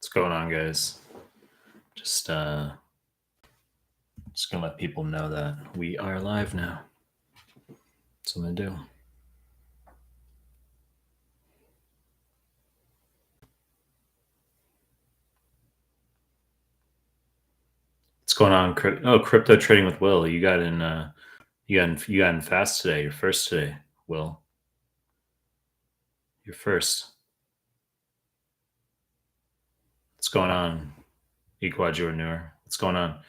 What's going on, guys? Just gonna let people know that we are live now. That's what I'm gonna do. What's going on? Crypto trading with Will. You got in fast today. You're first today, Will. You're first. What's going on? Equad, you are newer. What's going on?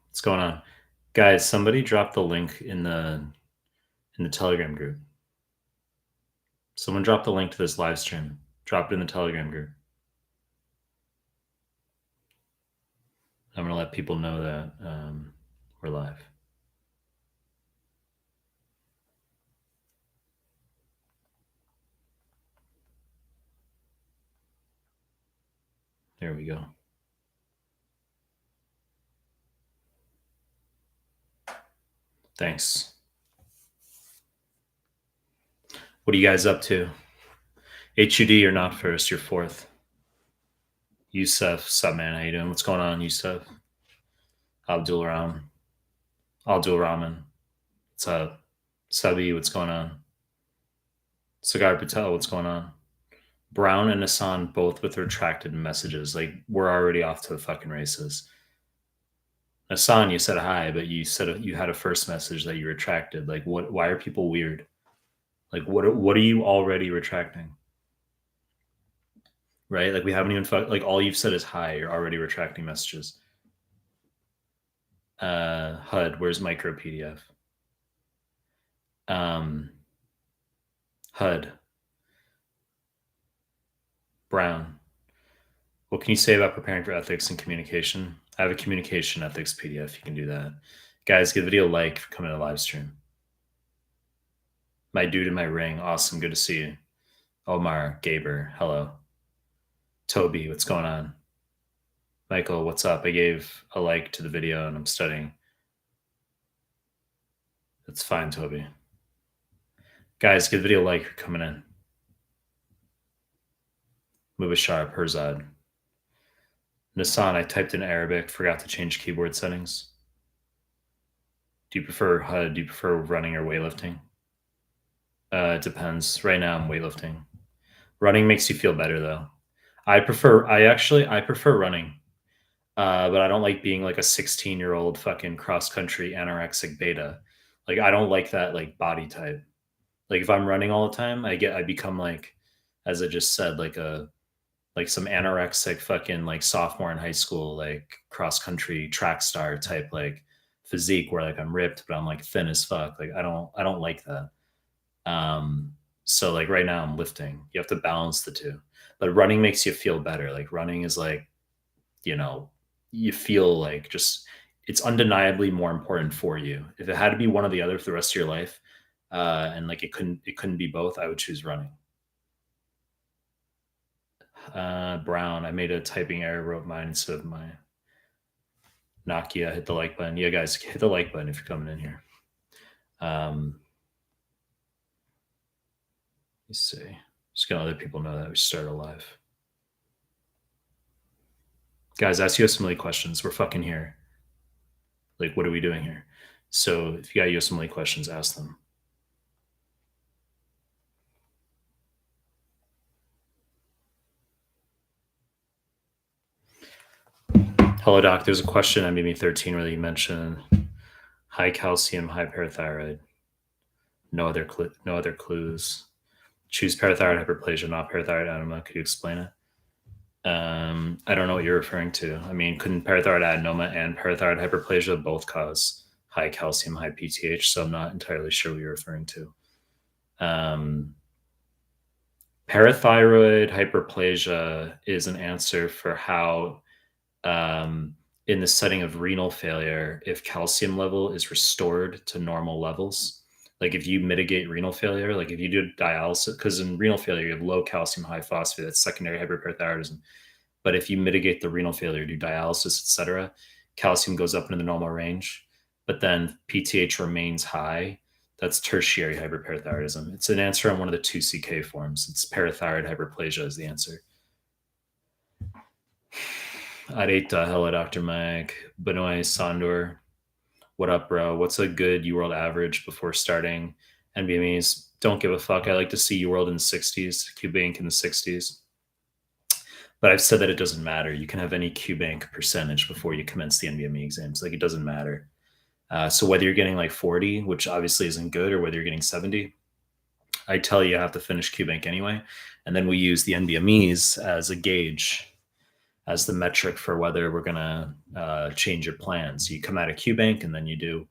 What's going on? Guys, somebody drop the link in the Telegram group. Someone drop the link to this live stream. Drop it in the Telegram group. I'm gonna let people know that we're live. There we go. Thanks. What are you guys up to? HUD, you're not first. You're fourth. Yusuf, sup, man? How you doing? What's going on, Yusuf? Abdul Rahman. What's up? Sabi, what's going on? Sagar Patel, what's going on? Brown and Hassan both with retracted messages. Like, we're already off to the fucking races. Hassan, you said hi, but you said you had a first message that you retracted. Like, what? Why are people weird? Like, what are you already retracting? Right? Like, we haven't even like, all you've said is hi. You're already retracting messages. HUD, where's micro PDF? HUD. Brown. What can you say about preparing for ethics and communication? I have a communication ethics PDF. You can do that. Guys, give the video a like for coming to the live stream. My dude in my ring. Awesome. Good to see you. Omar, Gaber, hello. Toby, what's going on? Michael, what's up? I gave a like to the video and I'm studying. That's fine, Toby. Guys, give the video a like for coming in. Mubashar, Herzad. Nassan, I typed in Arabic, forgot to change keyboard settings. Do you prefer HUD? Do you prefer running or weightlifting? It depends. Right now I'm weightlifting. Running makes you feel better though. I prefer running. But I don't like being like a 16-year-old fucking cross-country anorexic beta. Like, I don't like that like body type. Like, if I'm running all the time, I become like, as I just said, like some anorexic fucking like sophomore in high school, like cross-country track star type like physique where like I'm ripped, but I'm like thin as fuck. Like, I don't like that. So like right now I'm lifting. You have to balance the two. But running makes you feel better. Like, running is like, you feel like just, it's undeniably more important for you. If it had to be one or the other for the rest of your life, and like it couldn't be both, I would choose running. Brown, I made a typing error, wrote mine instead of my Nokia. Hit the like button. Yeah, guys, hit the like button if you're coming in here. Let me see. Just gonna let people know that we started live. Guys, ask USMLE questions. We're fucking here. Like, what are we doing here? So if you got USMLE questions, ask them. Hello, doc. There's a question on BB13 where you mentioned high calcium, high parathyroid. No other clues. Choose parathyroid hyperplasia, not parathyroid adenoma. Could you explain it? I don't know what you're referring to. I mean, couldn't parathyroid adenoma and parathyroid hyperplasia both cause high calcium, high PTH? So I'm not entirely sure what you're referring to. Parathyroid hyperplasia is an answer for how, in the setting of renal failure, if calcium level is restored to normal levels, like if you mitigate renal failure, like if you do dialysis, because in renal failure, you have low calcium, high phosphate, that's secondary hyperparathyroidism. But if you mitigate the renal failure, do dialysis, etc., calcium goes up into the normal range, but then PTH remains high. That's tertiary hyperparathyroidism. It's an answer on one of the 2 CK forms. It's parathyroid hyperplasia is the answer. Areta, hello, Dr. Mike. Benoit Sandor, what up, bro? What's a good UWorld average before starting NBMEs? Don't give a fuck. I like to see UWorld in the 60s, QBank in the 60s. But I've said that it doesn't matter. You can have any QBank percentage before you commence the NBME exams. Like, it doesn't matter. So whether you're getting like 40, which obviously isn't good, or whether you're getting 70, I tell you have to finish QBank anyway. And then we use the NBMEs as a gauge, as the metric for whether we're going to change your plans. So you come out of QBank and then you do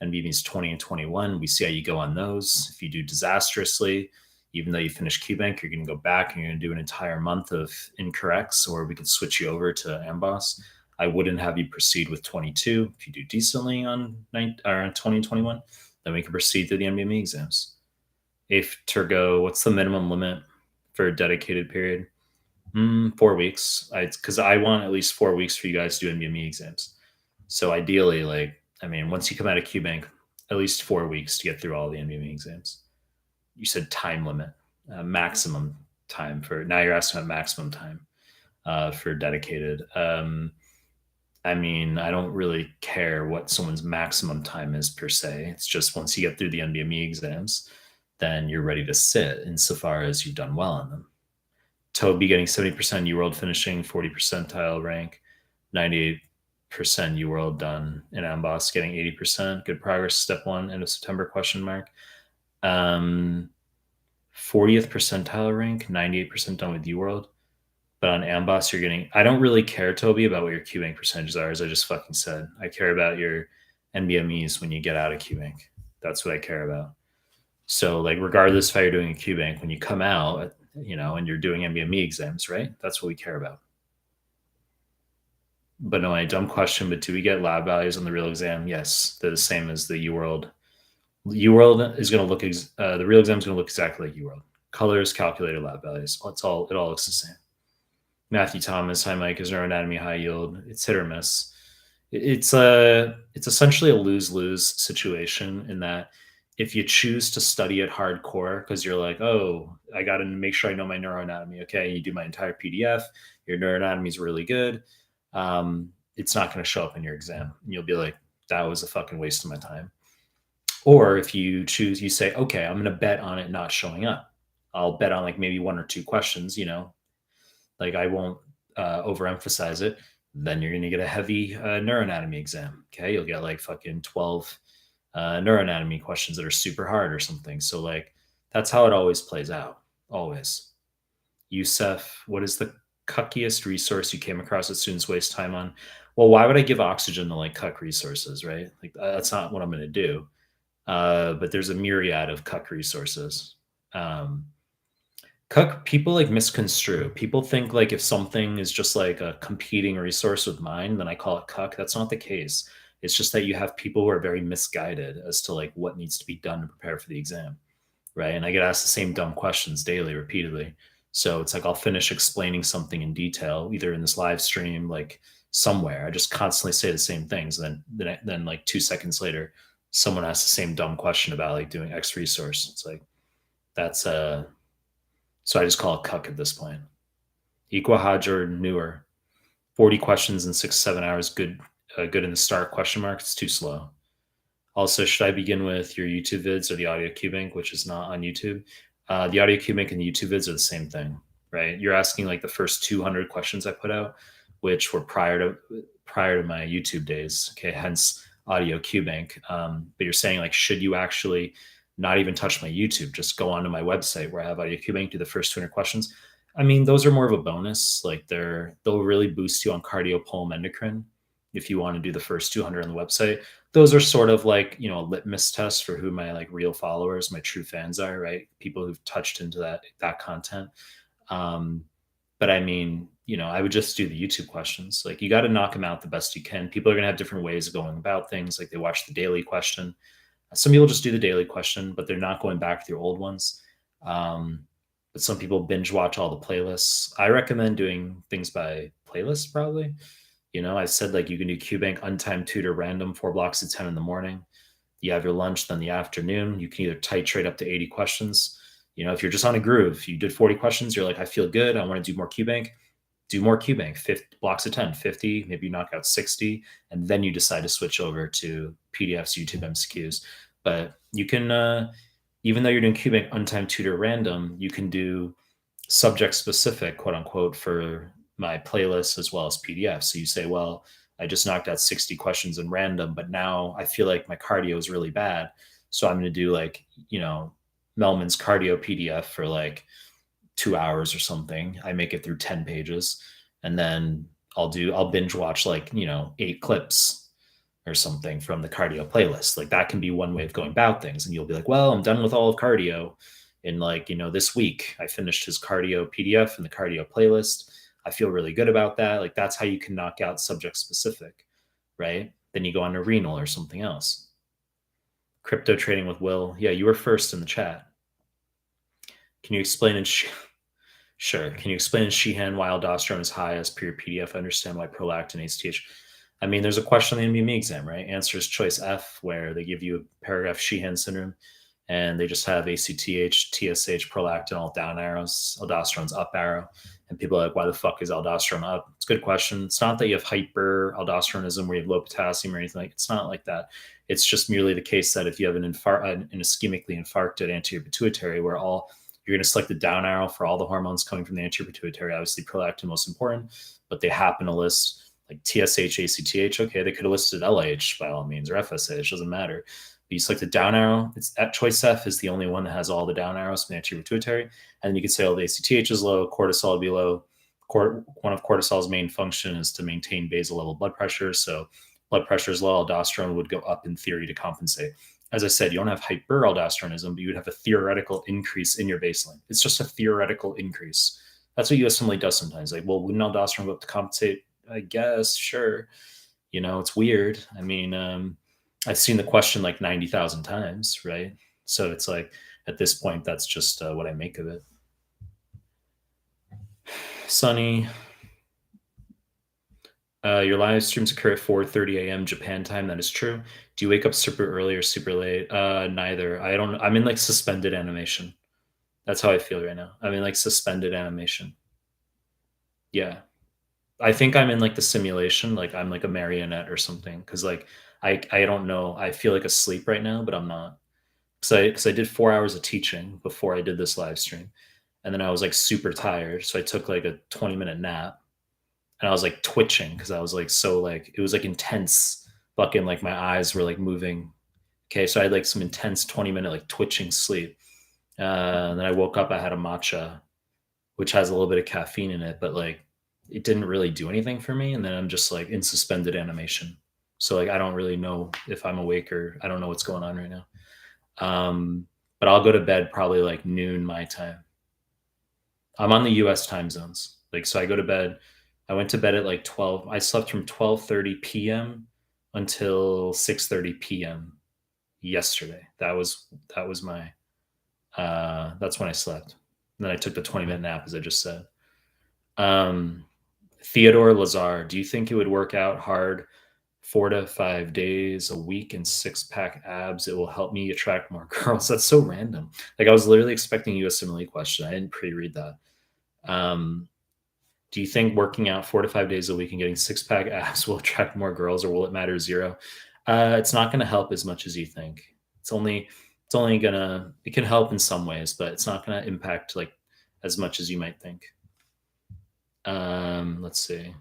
NBMEs 20 and 21. We see how you go on those. If you do disastrously, even though you finish QBank, you're going to go back and you're going to do an entire month of incorrects, or we could switch you over to AMBOSS. I wouldn't have you proceed with 22. If you do decently on 20 and 21, then we can proceed to the NBME exams. If Turgo, what's the minimum limit for a dedicated period? 4 weeks. Because I want at least 4 weeks for you guys to do NBME exams. So ideally, once you come out of QBank, at least 4 weeks to get through all the NBME exams. You said time limit, maximum time for. Now you're asking about maximum time for dedicated. I don't really care what someone's maximum time is per se. It's just once you get through the NBME exams, then you're ready to sit insofar as you've done well on them. Toby getting 70% UWorld, finishing 40 percentile rank, 98% UWorld done in AMBOSS, getting 80%. Good progress, step 1, end of September, question mark. 40th percentile rank, 98% done with UWorld. But on AMBOSS, you're getting, I don't really care, Toby, about what your QBank percentages are, as I just fucking said. I care about your NBMEs when you get out of QBank. That's what I care about. So, like, regardless if you're doing a QBank, when you come out, and you're doing NBME exams, right? That's what we care about. But no, a dumb question, but do we get lab values on the real exam? Yes, they're the same as the UWorld. UWorld is going to look, the real exam is going to look exactly like UWorld. Colors, calculated lab values. It all looks the same. Matthew Thomas, hi Mike, is neuroanatomy high yield? It's hit or miss. It's essentially a lose-lose situation in that if you choose to study it hardcore because you're like, oh, I got to make sure I know my neuroanatomy. Okay, you do my entire PDF. Your neuroanatomy is really good. It's not going to show up in your exam. And you'll be like, that was a fucking waste of my time. Or if you choose, you say, okay, I'm going to bet on it not showing up. I'll bet on like maybe 1 or 2 questions, like I won't overemphasize it. Then you're going to get a heavy neuroanatomy exam. Okay. You'll get like fucking 12 neuroanatomy questions that are super hard or something. So like, that's how it always plays out. Always. Youssef, what is the cuckiest resource you came across that students waste time on? Well, why would I give oxygen to like cuck resources, right? Like that's not what I'm going to do. But there's a myriad of cuck resources. Cuck, people like misconstrue. People think like if something is just like a competing resource with mine, then I call it cuck. That's not the case. It's just that you have people who are very misguided as to like what needs to be done to prepare for the exam, right? And I get asked the same dumb questions daily, repeatedly. So it's like I'll finish explaining something in detail, either in this live stream, like somewhere. I just constantly say the same things. And then like 2 seconds later, someone asks the same dumb question about like doing X resource. It's like, that's so I just call it cuck at this point. Equahaj or newer. 40 questions in 6-7 hours. Good in the start, question mark. It's too slow. Also, should I begin with your YouTube vids or the audio QBank, which is not on YouTube? The audio QBank and the YouTube vids are the same thing, right? You're asking like the first 200 questions I put out, which were prior to my YouTube days. Okay, hence audio QBank. But you're saying like, should you actually not even touch my YouTube, just go onto my website where I have audio QBank, do the first 200 questions? I mean, those are more of a bonus. Like they'll really boost you on cardiopulmonendocrine if you want to do the first 200 on the website. Those are sort of like, a litmus test for who my like real followers, my true fans are, right? People who've touched into that content. But I mean, I would just do the YouTube questions. Like you got to knock them out the best you can. People are going to have different ways of going about things. Like they watch the daily question. Some people just do the daily question, but they're not going back to their old ones. But some people binge watch all the playlists. I recommend doing things by playlist probably. I said like you can do QBank, untimed tutor, random, 4 blocks at 10 in the morning. You have your lunch, then the afternoon. You can either titrate up to 80 questions. If you're just on a groove, you did 40 questions, you're like, I feel good, I want to do more QBank. Do more cubing, 50 blocks of 10, 50, maybe you knock out 60, and then you decide to switch over to PDFs, YouTube MCQs. But you can, even though you're doing cubing untimed tutor random, you can do subject specific, quote unquote, for my playlist as well as PDF. So you say, well, I just knocked out 60 questions in random, but now I feel like my cardio is really bad. So I'm going to do like, Mehlman's cardio PDF for like 2 hours or something. I make it through 10 pages and then I'll binge watch like, 8 clips or something from the cardio playlist. Like that can be one way of going about things. And you'll be like, well, I'm done with all of cardio in like, this week. I finished his cardio PDF and the cardio playlist. I feel really good about that. Like that's how you can knock out subject specific, right? Then you go on to renal or something else. Crypto trading with Will. Yeah, you were first in the chat. Can you explain in Sure. Can you explain in Sheehan why aldosterone is high as per your PDF? I understand why prolactin, ACTH. I mean, there's a question in the NBME exam, right? Answer is choice F, where they give you a paragraph Sheehan syndrome, and they just have ACTH, TSH, prolactin all down arrows, aldosterone's up arrow. And people are like, why the fuck is aldosterone up? It's a good question. It's not that you have hyperaldosteronism where you have low potassium or anything like it's not like that. It's just merely the case that if you have an ischemically infarcted anterior pituitary where you're going to select the down arrow for all the hormones coming from the anterior pituitary. Obviously, prolactin most important, but they happen to list like TSH, ACTH. Okay, they could have listed LH by all means or FSH. Doesn't matter. But you select the down arrow. It's at choice F is the only one that has all the down arrows from the anterior pituitary, and then you could say, oh, the ACTH is low, cortisol would be low. One of cortisol's main function is to maintain basal level blood pressure. So blood pressure is low, aldosterone would go up in theory to compensate. As I said, you don't have hyperaldosteronism, but you would have a theoretical increase in your baseline. It's just a theoretical increase. That's what USMLE does sometimes. Like, well, wouldn't aldosterone go up to compensate? I guess, sure. It's weird. I mean, I've seen the question like 90,000 times, right? So it's like, at this point, that's just what I make of it. Sunny, your live streams occur at 4:30 a.m. Japan time. That is true. Do you wake up super early or super late? Neither. I'm in like suspended animation. That's how I feel right now. I'm in like suspended animation. Yeah. I think I'm in like the simulation. Like I'm like a marionette or something. Cause like, I don't know. I feel like asleep right now, but I'm not. Cause I did 4 hours of teaching before I did this live stream. And then I was like super tired. So I took like a 20-minute nap. And I was like twitching because I was like so like it was like intense fucking like my eyes were like moving. Okay, so I had like some intense 20-minute like twitching sleep. And then I woke up, I had a matcha, which has a little bit of caffeine in it, but like it didn't really do anything for me. And then I'm just like in suspended animation. So like I don't really know if I'm awake or I don't know what's going on right now. But I'll go to bed probably like noon my time. I'm on the US time zones. Like so I go to bed. I went to bed at like 12. I slept from 12:30 p.m. until 6:30 p.m. yesterday. That was my that's when I slept. And then I took the 20-minute nap as I just said. Theodore Lazar, do you think it would work out hard 4 to 5 days a week and 6-pack abs? It will help me attract more girls. That's so random. Like I was literally expecting a USMLE question. I didn't pre-read that. Do you think working out 4 to 5 days a week and getting 6-pack abs will attract more girls, or will it matter zero? It's not going to help as much as you think. It's only gonna, it can help in some ways, but it's not going to impact like as much as you might think. Let's see.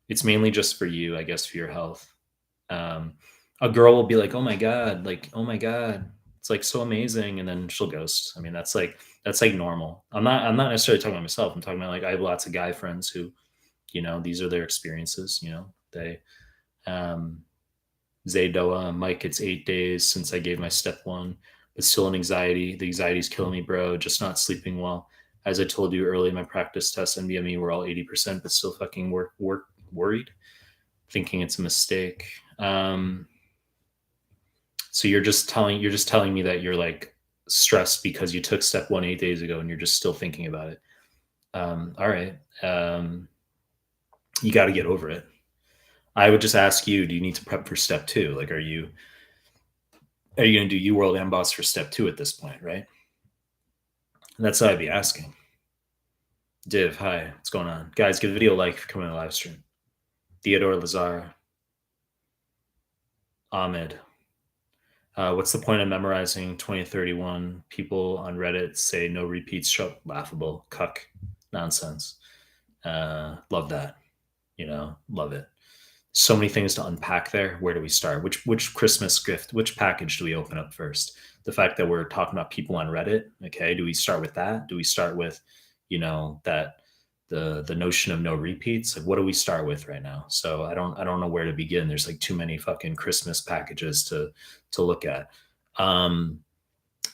It's mainly just for you, I guess, for your health. A girl will be like, oh my God, it's like so amazing. And then she'll ghost. I mean, that's like normal. I'm not necessarily talking about myself. I'm talking about like, I have lots of guy friends who, these are their experiences, they, Zaydoa, Mike, it's 8 days since I gave my step 1, but still an anxiety. The anxiety is killing me, bro. Just not sleeping well. As I told you early in my practice test, NBME, we're all 80%, but still fucking worried, thinking it's a mistake. So you're just telling me that you're like stressed because you took step 1 8 days ago and you're just still thinking about it. All right. You got to get over it. I would just ask you, do you need to prep for step 2? Like, are you going to do UWorld MBOSS for step 2 at this point? Right. And that's what I'd be asking. Div, hi, what's going on? Guys, give the video a like if you're coming to the live stream. Theodore Lazar, Ahmed. What's the point of memorizing 2031? People on Reddit say no repeats show up. Laughable. Cuck. Nonsense. Love that. Love it. So many things to unpack there. Where do we start? Which Christmas gift, which package do we open up first? The fact that we're talking about people on Reddit. Okay, do we start with that? Do we start with, that the notion of no repeats? Like, what do we start with right now? So I don't know where to begin. There's like too many fucking Christmas packages to look at. Um,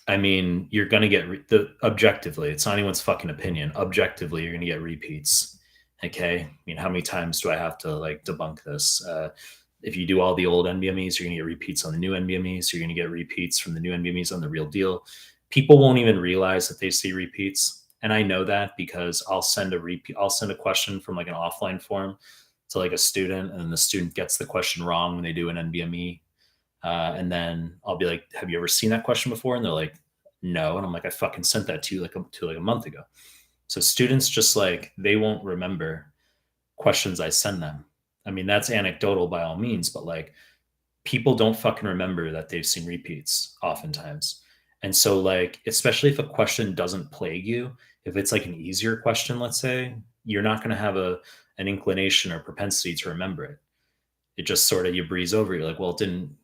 I mean, you're gonna get the objectively. It's not anyone's fucking opinion. Objectively, you're gonna get repeats. Okay. I mean, how many times do I have to like debunk this? If you do all the old NBMEs, you're gonna get repeats on the new NBMEs. You're gonna get repeats from the new NBMEs on the real deal. People won't even realize that they see repeats, and I know that because I'll send a repeat. I'll send a question from like an offline form to like a student, and the student gets the question wrong when they do an NBME, and then I'll be like, "Have you ever seen that question before?" And they're like, "No." And I'm like, "I fucking sent that to you like a month ago." So students just like they won't remember questions I send them. I mean, that's anecdotal by all means, but like people don't fucking remember that they've seen repeats oftentimes. And so like, especially if a question doesn't plague you, if it's like an easier question, let's say, you're not going to have an inclination or propensity to remember it. It just sort of you breeze over. You're like, well, it didn't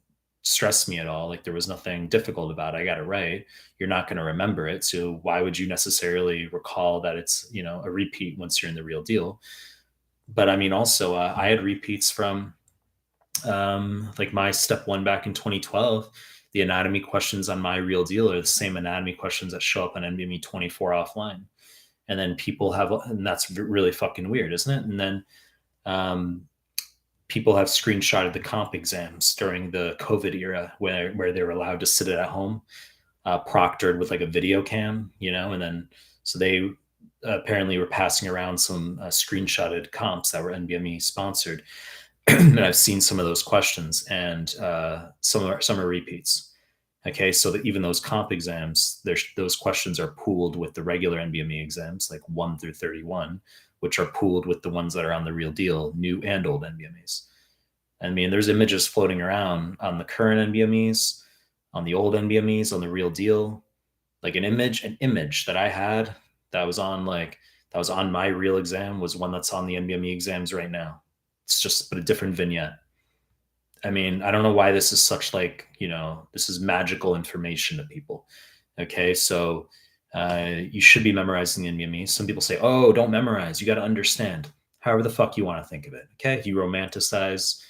stress me at all. Like there was nothing difficult about it. I got it right. You're not going to remember it. So why would you necessarily recall that it's, a repeat once you're in the real deal? But I mean, also, I had repeats from like my step one back in 2012. The anatomy questions on my real deal are the same anatomy questions that show up on NBME 24 offline. And then people have, and that's really fucking weird, isn't it? And then um, people have screenshotted the comp exams during the COVID era where they were allowed to sit it at home, proctored with like a video cam, and then so they apparently were passing around some screenshotted comps that were NBME sponsored. And I've seen some of those questions, and some are repeats. Okay, so that even those comp exams, those questions are pooled with the regular NBME exams, like 1 through 31, which are pooled with the ones that are on the real deal, new and old NBMEs. I mean, there's images floating around on the current NBMEs, on the old NBMEs, on the real deal. Like an image that I had that was on my real exam was one that's on the NBME exams right now. It's just but a different vignette. I mean, I don't know why this is such like, this is magical information to people. Okay, so you should be memorizing the NBME. Some people say, oh, don't memorize. You got to understand. However the fuck you want to think of it. Okay, if you romanticize,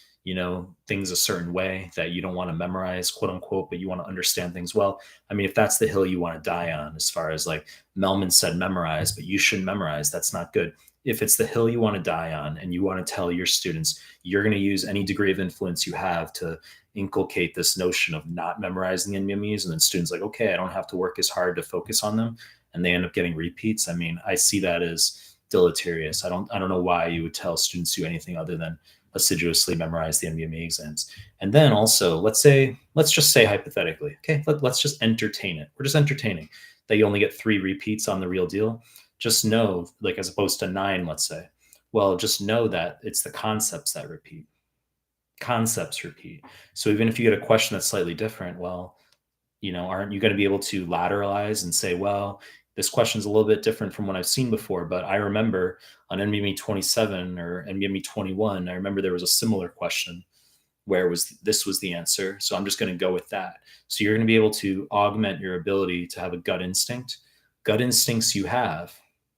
things a certain way that you don't want to memorize, quote unquote, but you want to understand things well. I mean, if that's the hill you want to die on, as far as like Mehlman said, memorize, but you shouldn't memorize. That's not good. If it's the hill you want to die on and you want to tell your students you're going to use any degree of influence you have to inculcate this notion of not memorizing NMEs, and then students like, okay, I don't have to work as hard to focus on them, and they end up getting repeats. I mean, I see that as deleterious. I don't know why you would tell students to do anything other than assiduously memorize the NBME exams. And then also, let's just say hypothetically, okay, let's just entertain it. We're just entertaining that you only get 3 repeats on the real deal. Just know, like, as opposed to 9, let's say, well, just know that it's the concepts that repeat. Concepts repeat. So even if you get a question that's slightly different, well, aren't you going to be able to lateralize and say, well, this question's a little bit different from what I've seen before, but I remember on NBME 27 or NBME 21, I remember there was a similar question where this was the answer. So I'm just going to go with that. So you're going to be able to augment your ability to have a gut instinct. Gut instincts you have,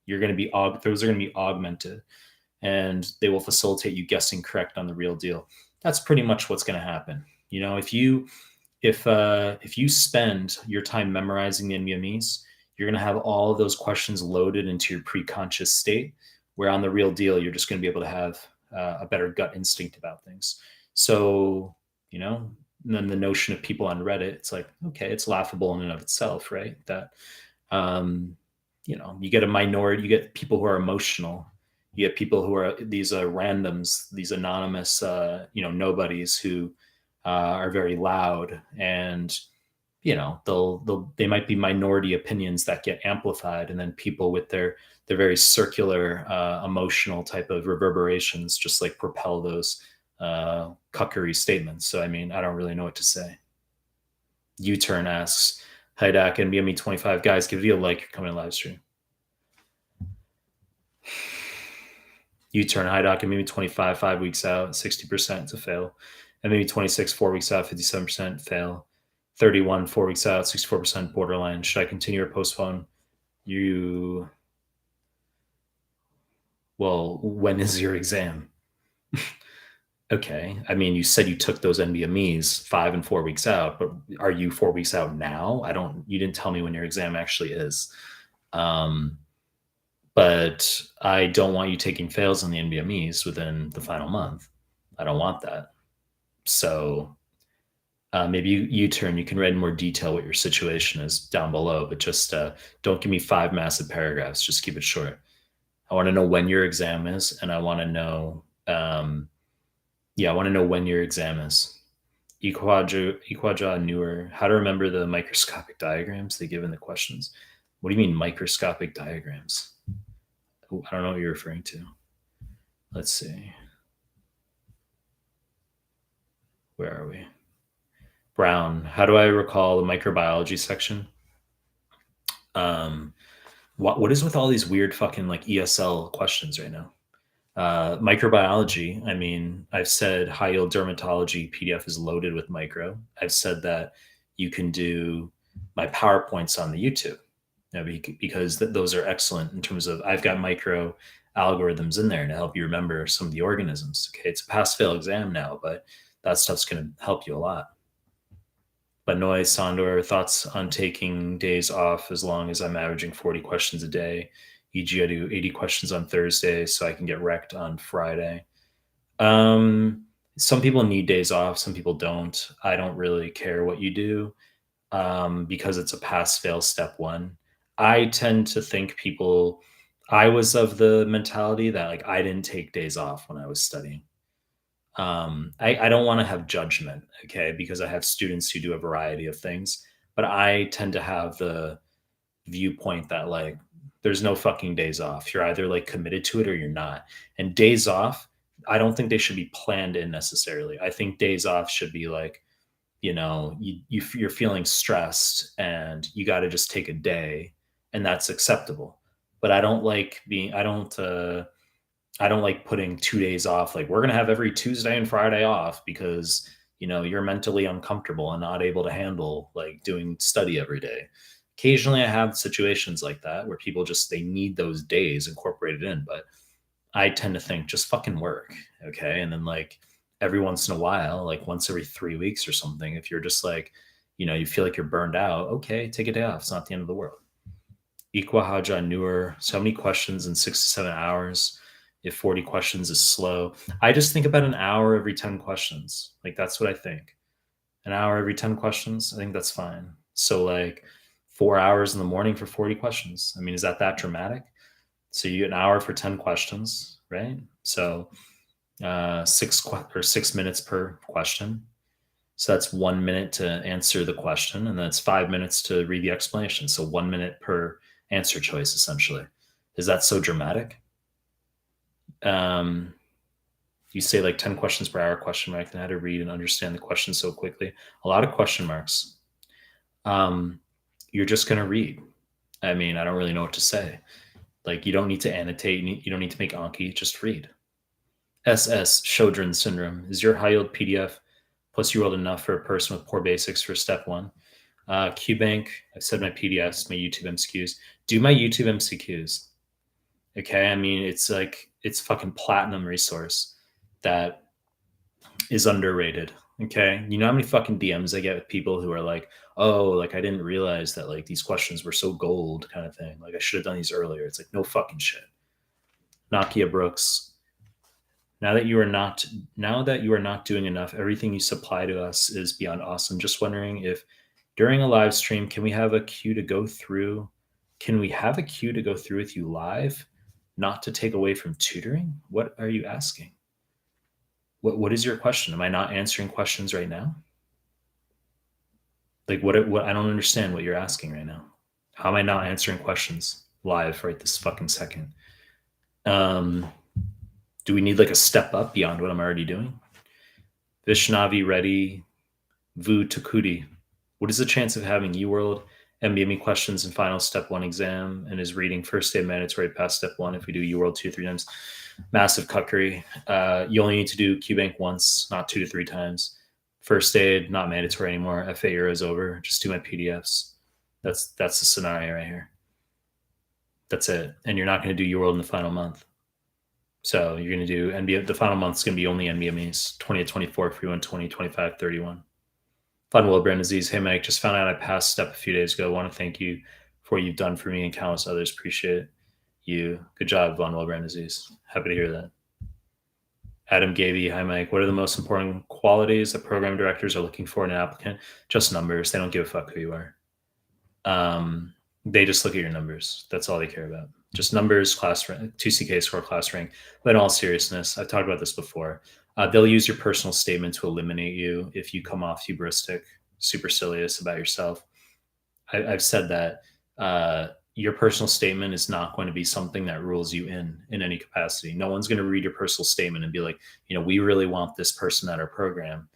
those are going to be augmented, and they will facilitate you guessing correct on the real deal. That's pretty much what's going to happen. If you spend your time memorizing the NBMEs, you're going to have all of those questions loaded into your preconscious state, where on the real deal, you're just going to be able to have a better gut instinct about things. So, then the notion of people on Reddit, it's like, okay, it's laughable in and of itself, right? That, you get a minority, you get people who are emotional, you get people who are these randoms, these anonymous, nobodies who are very loud, and they might be minority opinions that get amplified, and then people with their very circular emotional type of reverberations just like propel those cuckery statements. So I mean, I don't really know what to say. U-turn asks, hi Dak, NBME 25 guys, give you a like, you're coming to live stream. U-turn, hi Doc, and maybe 25, 5 weeks out, 60% to fail. And maybe 26, 4 weeks out, 57% fail. 31, 4 weeks out, 64% borderline. Should I continue or postpone? Well, when is your exam? Okay. I mean, you said you took those NBMEs 5 and 4 weeks out, but are you 4 weeks out now? You didn't tell me when your exam actually is. But I don't want you taking fails on the NBMEs within the final month. I don't want that. So maybe you can write in more detail what your situation is down below, but just don't give me 5 massive paragraphs. Just keep it short. I want to know when your exam is, and I want to know, I want to know when your exam is. Equadra newer. How to remember the microscopic diagrams they give in the questions. What do you mean microscopic diagrams? I don't know what you're referring to. Let's see. Where are we? Brown. How do I recall the microbiology section? What is with all these weird fucking like ESL questions right now? Microbiology. I mean, I've said high yield dermatology PDF is loaded with micro. I've said that you can do my PowerPoints on the YouTube, because those are excellent in terms of I've got micro algorithms in there to help you remember some of the organisms. Okay, it's a pass-fail exam now, but that stuff's going to help you a lot. But Noy Sandor, thoughts on taking days off as long as I'm averaging 40 questions a day, e.g. I do 80 questions on Thursday so I can get wrecked on Friday. Some people need days off, some people don't. I don't really care what you do because it's a pass-fail step one. I tend to think I was of the mentality that like I didn't take days off when I was studying. I don't want to have judgment, okay, because I have students who do a variety of things, but I tend to have the viewpoint that like there's no fucking days off. You're either like committed to it or you're not. And days off, I don't think they should be planned in necessarily. I think days off should be like, you're feeling stressed and you got to just take a day, and that's acceptable. But I don't like putting 2 days off. Like we're going to have every Tuesday and Friday off because, you're mentally uncomfortable and not able to handle like doing study every day. Occasionally I have situations like that where people they need those days incorporated in, but I tend to think just fucking work. Okay. And then like every once in a while, like once every 3 weeks or something, if you're just like, you feel like you're burned out, okay, take a day off. It's not the end of the world. Equahaja newer, so many questions in 6 to 7 hours. If 40 questions is slow, I just think about an hour every 10 questions. Like that's what I think. An hour every 10 questions, I think that's fine. So like 4 hours in the morning for 40 questions. I mean, is that dramatic? So you get an hour for 10 questions, right? So 6 minutes per question. So that's 1 minute to answer the question, and that's 5 minutes to read the explanation. So 1 minute per answer choice, essentially. Is that so dramatic? You say like 10 questions per hour question mark, then how to read and understand the question so quickly. A lot of question marks. You're just going to read. I mean, I don't really know what to say. Like you don't need to annotate. You don't need to make Anki. Just read. SS Shodron syndrome. Is your high yield PDF plus UWorld enough for a person with poor basics for step one? QBank. I've said my PDFs, my YouTube MCQs. Do my YouTube MCQs. Okay. I mean, it's fucking platinum resource that is underrated. Okay. You know how many fucking DMs I get with people who are like, oh, like I didn't realize that like these questions were so gold kind of thing. Like I should have done these earlier. It's like, no fucking shit. Nakia Brooks. Now that you are not doing enough, everything you supply to us is beyond awesome. Just wondering if during a live stream, can we have a queue to go through? Can we have a queue to go through with you live, not to take away from tutoring? What are you asking? What is your question? Am I not answering questions right now? Like what I don't understand what you're asking right now. How am I not answering questions live right this fucking second? Um, do we need like a step up beyond what I'm already doing? Vishnavi Reddy, Vu Takudi. What is the chance of having UWorld MBME questions in final step one exam and is reading first day mandatory past step one if we do UWorld 2 or 3 times? Massive cuckery. You only need to do QBank once, not 2 to 3 times. First aid, not mandatory anymore. FA era is over. Just do my PDFs. That's the scenario right here. That's it. And you're not going to do UWorld in the final month. So you're going to do NBA. The final month's going to be only NBMEs 20 to 24, 41, 20, 25, 31. Fun Will Brand Disease. Hey, Mike, just found out I passed step a few days ago. Want to thank you for what you've done for me and countless others. Appreciate you. Good job, Von Will Brand Disease. Happy to hear that. Adam Gavey. Hi, Mike. What are the most important qualities that program directors are looking for in an applicant? Just numbers. They don't give a fuck who you are. They just look at your numbers. That's all they care about. Just numbers, class rank, 2CK score, class rank. But in all seriousness, I've talked about this before. They'll use your personal statement to eliminate you if you come off hubristic, supercilious about yourself. I've said that your personal statement is not going to be something that rules you in any capacity. No one's going to read your personal statement and be like, we really want this person at our program.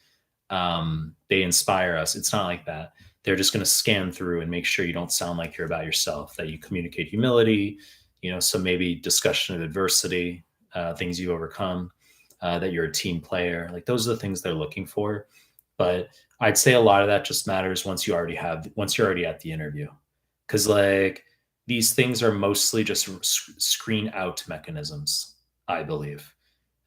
They inspire us. It's not like that. They're just going to scan through and make sure you don't sound like you're about yourself, that you communicate humility, so maybe discussion of adversity, things you've overcome, that you're a team player. Like those are the things they're looking for. But I'd say a lot of that just matters once you're already at the interview. Because like these things are mostly just screen out mechanisms, I believe.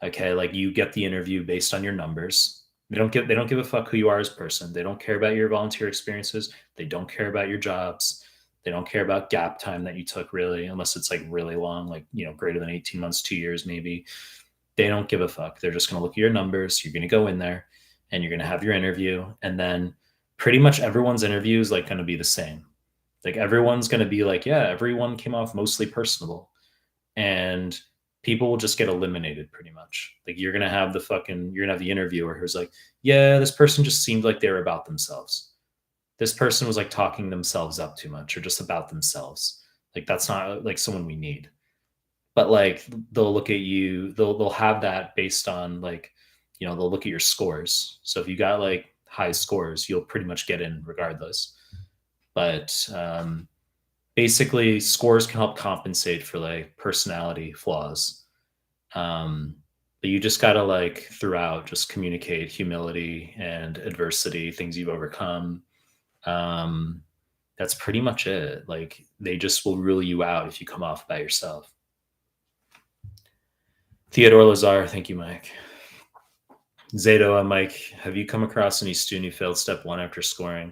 Okay, like you get the interview based on your numbers. They don't give a fuck who you are as a person. They don't care about your volunteer experiences. They don't care about your jobs. They don't care about gap time that you took really, unless it's like really long, like, greater than 18 months, 2 years, maybe. They don't give a fuck. They're just going to look at your numbers. You're going to go in there and you're going to have your interview. And then pretty much everyone's interview is like going to be the same. Like everyone's going to be like, yeah, everyone came off mostly personable. And people will just get eliminated pretty much. Like you're gonna have the interviewer who's like, yeah, this person just seemed like they were about themselves. This person was like talking themselves up too much or just about themselves. Like that's not like someone we need. But like they'll look at you, they'll have that based on like, they'll look at your scores. So if you got like high scores, you'll pretty much get in regardless. But basically scores can help compensate for like personality flaws. But you just gotta like throughout just communicate humility and adversity, things you've overcome. That's pretty much it. Like they just will rule you out if you come off by yourself. Theodore Lazar, thank you, Mike. Zato, Mike, have you come across any student who failed step one after scoring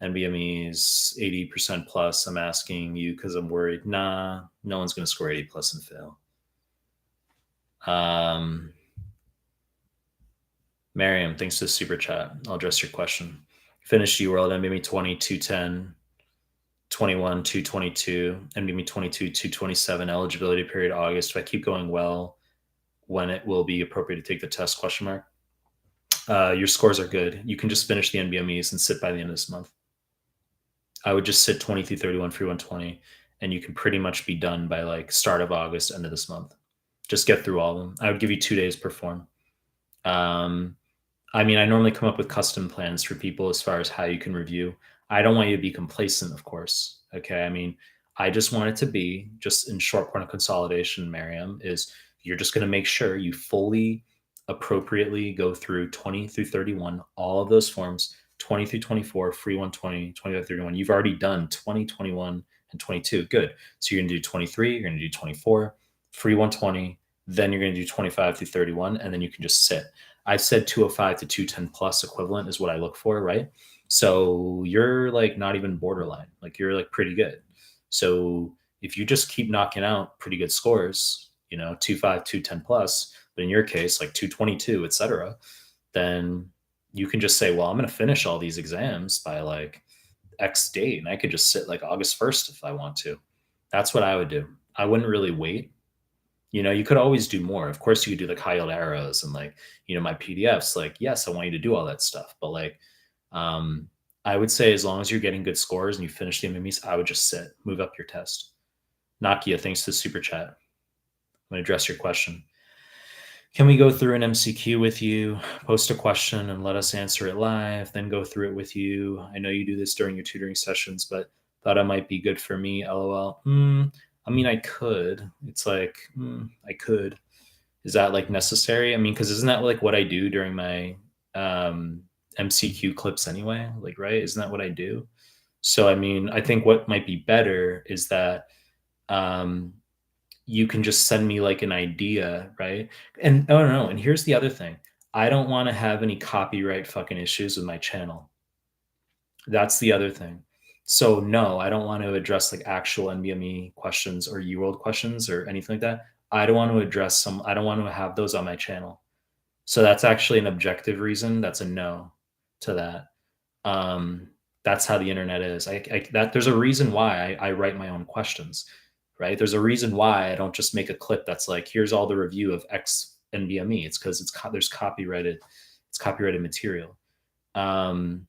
NBME's 80% plus? I'm asking you because I'm worried. Nah, no one's going to score 80 plus and fail. Miriam, thanks to the super chat. I'll address your question. Finished UWorld NBME 20, 210, 21, 222, NBME 22, 227, eligibility period August. If I keep going well, when it will be appropriate to take the test, question mark. Your scores are good. You can just finish the NBMEs and sit by the end of this month. I would just sit 20 through 31, free 120, and you can pretty much be done by like start of August, end of this month. Just get through all of them. I would give you 2 days per form. I normally come up with custom plans for people as far as how you can review. I don't want you to be complacent, of course. Okay. I just want it to be just in short point of consolidation, Miriam, is you're just going to make sure you fully appropriately go through 20 through 31, all of those forms, 20 through 24, free 120, 20 through 31. You've already done 20, 21, and 22. Good. So you're going to do 23, you're going to do 24, free 120, then you're going to do 25 through 31, and then you can just sit. I said 205 to 210 plus equivalent is what I look for, right? So you're like not even borderline, like you're like pretty good. So if you just keep knocking out pretty good scores, 25, 210 plus, but in your case, like 222, et cetera, then you can just say, well, I'm going to finish all these exams by like X date. And I could just sit like August 1st if I want to. That's what I would do. I wouldn't really wait. You could always do more. Of course, you could do like high yield arrows and like, my PDFs. Like, yes, I want you to do all that stuff. But like, I would say as long as you're getting good scores and you finish the MMEs, I would just sit, move up your test. Nakia, thanks to the super chat. I'm going to address your question. Can we go through an MCQ with you, post a question and let us answer it live, then go through it with you? I know you do this during your tutoring sessions, but thought it might be good for me. LOL. I mean, I could. It's like, I could. Is that like necessary? I mean, because isn't that like what I do during my MCQ clips anyway? Like, right? Isn't that what I do? So, I mean, I think what might be better is that um, you can just send me like an idea, right? And oh no, and here's the other thing. I don't want to have any copyright fucking issues with my channel. That's the other thing. So no, I don't want to address like actual NBME questions or UWorld questions or anything like that. I don't want to have those on my channel. So that's actually an objective reason. That's a no to that. Um, that's how the internet is. That there's a reason why I write my own questions, right? There's a reason why I don't just make a clip that's like, here's all the review of X NBME. It's because there's copyrighted material. Um,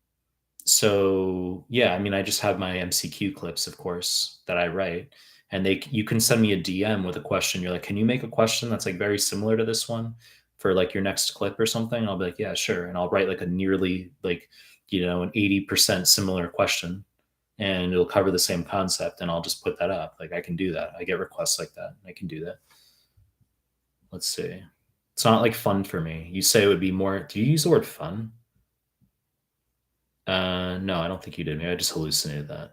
so yeah, I mean, I just have my MCQ clips, of course, that I write, and you can send me a DM with a question. You're like, can you make a question that's like very similar to this one for like your next clip or something? And I'll be like, yeah, sure, and I'll write like a nearly like an 80% similar question, and it'll cover the same concept, and I'll just put that up. Like I can do that. I get requests like that. I can do that. Let's see. It's not like fun for me. You say it would be more. Do you use the word fun? No, I don't think you did. Maybe I just hallucinated that.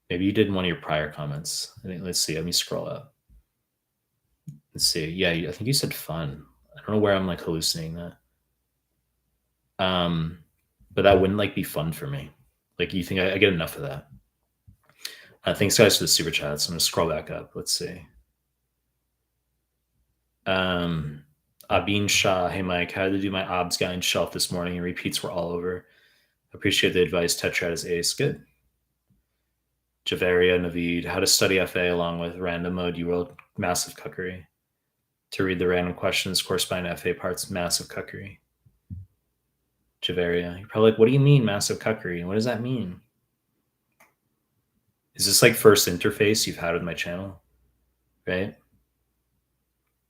Maybe you did in one of your prior comments. I think. Let's see. Let me scroll up. Let's see. Yeah, I think you said fun. I don't know where I'm like hallucinating that. But that wouldn't like be fun for me. Like you think I get enough of that. Thanks guys for the super chats. I'm gonna scroll back up. Let's see. Abin Shah. Hey Mike, how to do my obs guy and shelf this morning, and repeats were all over. Appreciate the advice. Tetrad is ace. Good. Javaria Navid, how to study FA along with random mode, UWorld, massive cuckery. To read the random questions corresponding to FA parts, massive cuckery. Javaria, you're probably like, what do you mean massive cuckery? What does that mean? Is this like first interface you've had with my channel? Right?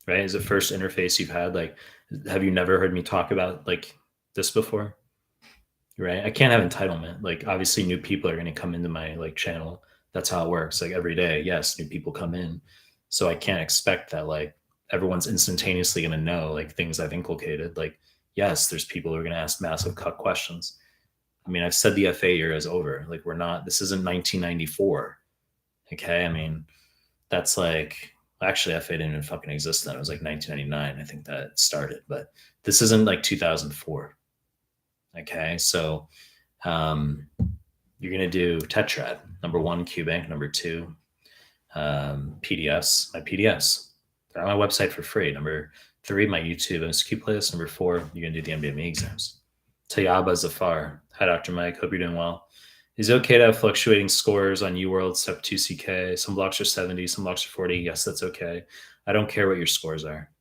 Right? Is it first interface you've had? Like, have you never heard me talk about like this before? Right? I can't have entitlement. Like, obviously, new people are going to come into my like channel. That's how it works. Like every day, yes, new people come in, so I can't expect that like everyone's instantaneously going to know like things I've inculcated. Like, yes, there's people who are going to ask massive cut questions. I mean, I've said the FA year is over. Like, we're not. This isn't 1994. Okay, I mean, that's like actually FA didn't even fucking exist then. It was like 1999. I think that started, but this isn't like 2004. Okay, so you're going to do Tetrad, number one, QBank, number two, PDFs, my PDFs. They're on my website for free. Number three, my YouTube MSQ playlist. Number four, you're going to do the MBME exams. Tayaba Zafar. Hi, Dr. Mike. Hope you're doing well. Is it okay to have fluctuating scores on UWorld, Step 2 CK? Some blocks are 70, some blocks are 40. Yes, that's okay. I don't care what your scores are.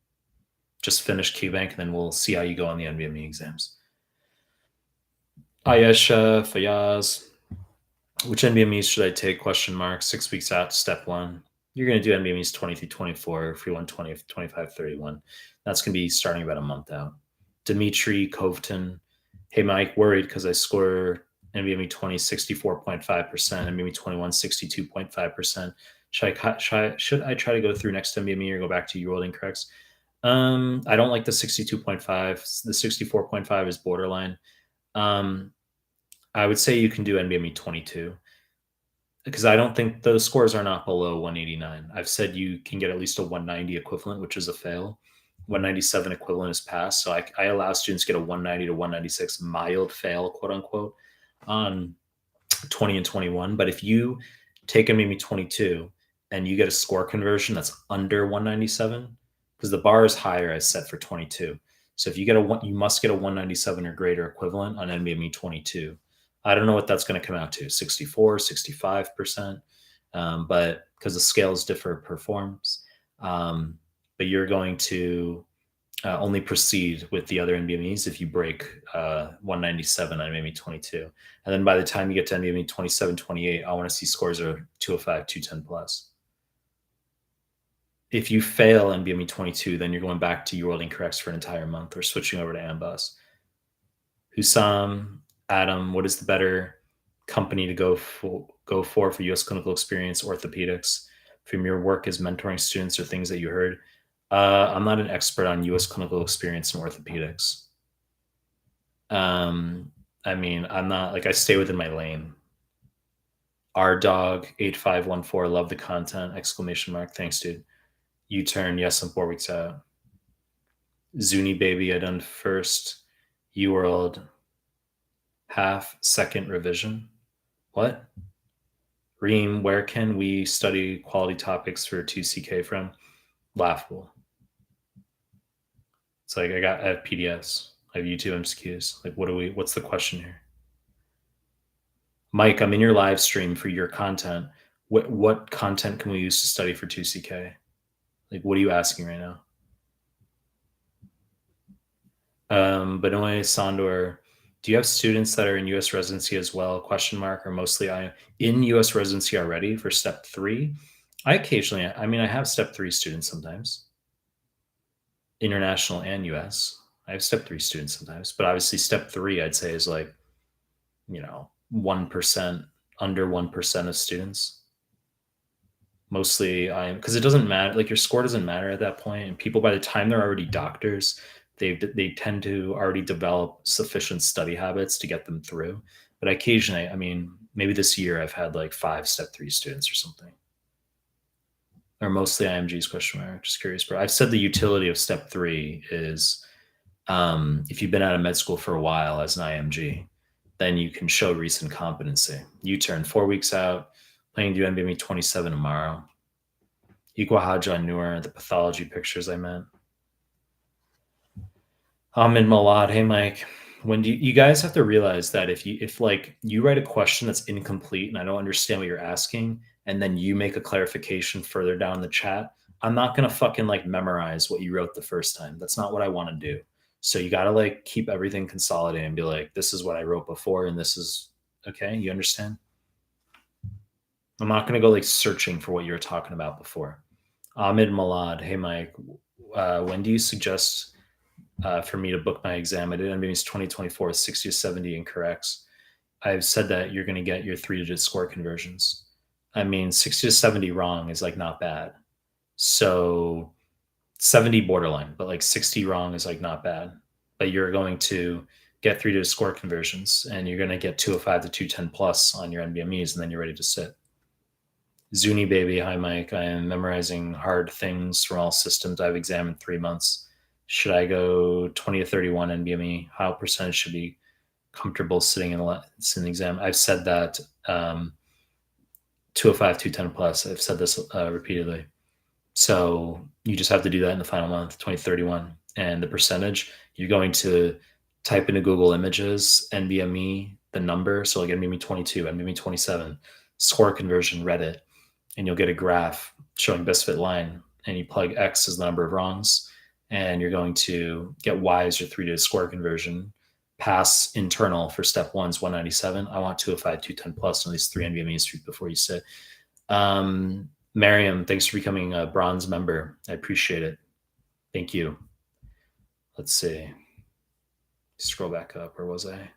Just finish QBank, and then we'll see how you go on the NBME exams. Ayesha, Fayaz, which NBMEs should I take? Question mark. 6 weeks out, step one. You're going to do NBMEs 20 through 24, free 120, 25, 31. That's going to be starting about a month out. Dimitri Coveton. Hey, Mike, worried because I score NBME 20, 64.5%, NBME 21, 62.5%. Should I try to go through next NBME or go back to UWorld incorrects? I don't like the 62.5. The 64.5 is borderline. I would say you can do NBME 22 because I don't think those scores are not below 189. I've said you can get at least a 190 equivalent, which is a fail. 197 equivalent is passed. So I allow students to get a 190 to 196 mild fail, quote unquote, on 20 and 21. But if you take NBME 22 and you get a score conversion that's under 197, because the bar is higher as set for 22. So if you get you must get a 197 or greater equivalent on NBME 22. I don't know what that's going to come out to, 64, 65%, but because the scales differ per forms. But you're going to Only proceed with the other NBMEs if you break 197 on NBME 22. And then by the time you get to NBME 27, 28, I want to see scores are 205, 210 plus. If you fail NBME 22, then you're going back to UWorld Incorrects for an entire month or switching over to Ambus. Hussam, Adam, what is the better company to go for US clinical experience, orthopedics, from your work as mentoring students or things that you heard? I'm not an expert on US clinical experience in orthopedics. I mean, I'm not like I stay within my lane. R dog 8514, love the content! Exclamation mark. Thanks, dude. U turn, yes, I'm 4 weeks out. Zuni baby, I done first. UWorld half second revision. What? Reem, where can we study quality topics for 2CK from? Laughable. It's like I have PDFs. I have YouTube MCQs. Like what's the question here? Mike, I'm in your live stream for your content. What content can we use to study for 2CK? Like what are you asking right now? Benoit Sandor, do you have students that are in US residency as well? Question mark, or mostly I in US residency already for step 3? I occasionally, I mean, I have step 3 students sometimes. International and US. I have step 3 students sometimes, but obviously step 3 I'd say is like, 1%, under 1% of students. Mostly I because it doesn't matter, like your score doesn't matter at that point, and people by the time they're already doctors, they tend to already develop sufficient study habits to get them through. But occasionally, I mean, maybe this year I've had like 5 step 3 students or something. Or mostly IMGs, question mark. Just curious, bro. I've said the utility of step 3 is if you've been out of med school for a while as an IMG, then you can show recent competency. You turn 4 weeks out, planning to do NBME 27 tomorrow. Iguahaja Noor, the pathology pictures I meant. Ahmed Malad, hey Mike. When you guys have to realize that if like you write a question that's incomplete and I don't understand what you're asking, and then you make a clarification further down the chat, I'm not gonna fucking like memorize what you wrote the first time. That's not what I want to do. So you gotta like keep everything consolidated and be like, this is what I wrote before, and this is okay. You understand? I'm not gonna go like searching for what you were talking about before. Ahmed Malad, hey Mike, when do you suggest for me to book my exam? I did NBME's 2024, 60 to 70 incorrects. I've said that you're going to get your 3-digit score conversions. I mean, 60 to 70 wrong is like not bad. So 70 borderline, but like 60 wrong is like not bad. But you're going to get 3-digit score conversions and you're going to get 205 to 210 plus on your NBMEs, and then you're ready to sit. Zuni baby, hi Mike. I am memorizing hard things from all systems I've examined 3 months. Should I go 20 to 31 NBME? How percentage should be comfortable sitting in the exam? I've said that 205, 210 plus. I've said this repeatedly. So you just have to do that in the final month, 2031. And the percentage, you're going to type into Google Images, NBME, the number. So like NBME 22, NBME 27, score conversion, Reddit, and you'll get a graph showing best fit line. And you plug X as the number of wrongs, and you're going to get Y as your 3-digit score conversion. Pass internal for step 1 is 197. I want 205, 210 plus on these 3 NBMEs before you sit. Miriam, thanks for becoming a bronze member. I appreciate it. Thank you. Let's see. Scroll back up. Where was I?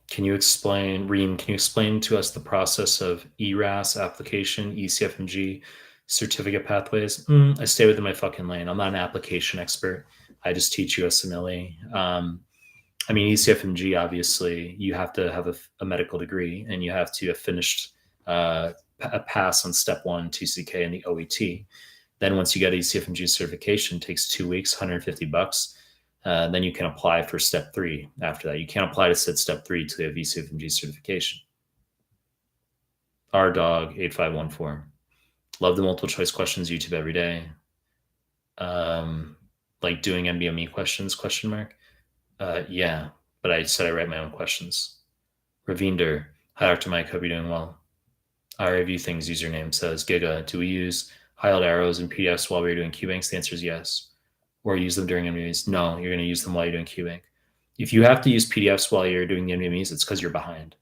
Can you explain, Reem, can you explain to us the process of ERAS application, ECFMG, certificate pathways? I stay within my fucking lane. I'm not an application expert. I just teach USMLE. I mean, ECFMG, obviously, you have to have a medical degree and you have to have finished a pass on step 1, 2CK, and the OET. Then once you get ECFMG certification, it takes 2 weeks, $150. Then you can apply for step 3 after that. You can't apply to sit step 3 till you have ECFMG certification. R dog 8514. Love the multiple choice questions YouTube every day. Like doing NBME questions, question mark. Yeah, but I said I write my own questions. Ravinder, hi Dr. Mike, hope you're doing well. I review things username says Giga. Do we use highlight arrows and PDFs while we're doing QBanks? The answer is yes. Or use them during NVMEs? No, you're going to use them while you're doing QBank. If you have to use PDFs while you're doing the NVMEs, it's because you're behind.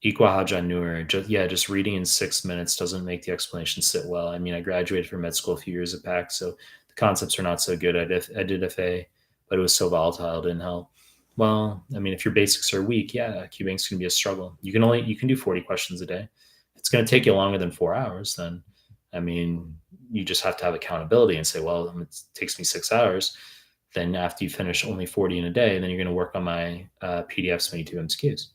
Iqua Nur, just reading in 6 minutes doesn't make the explanation sit well. I mean, I graduated from med school a few years back, so the concepts are not so good. I did FA, but it was so volatile, it didn't help. Well, I mean, if your basics are weak, yeah, QBank's can be a struggle. You can do 40 questions a day. If it's going to take you longer than 4 hours, then I mean, you just have to have accountability and say, well, it takes me 6 hours. Then after you finish only 40 in a day, then you're going to work on my PDFs when you do MCQs.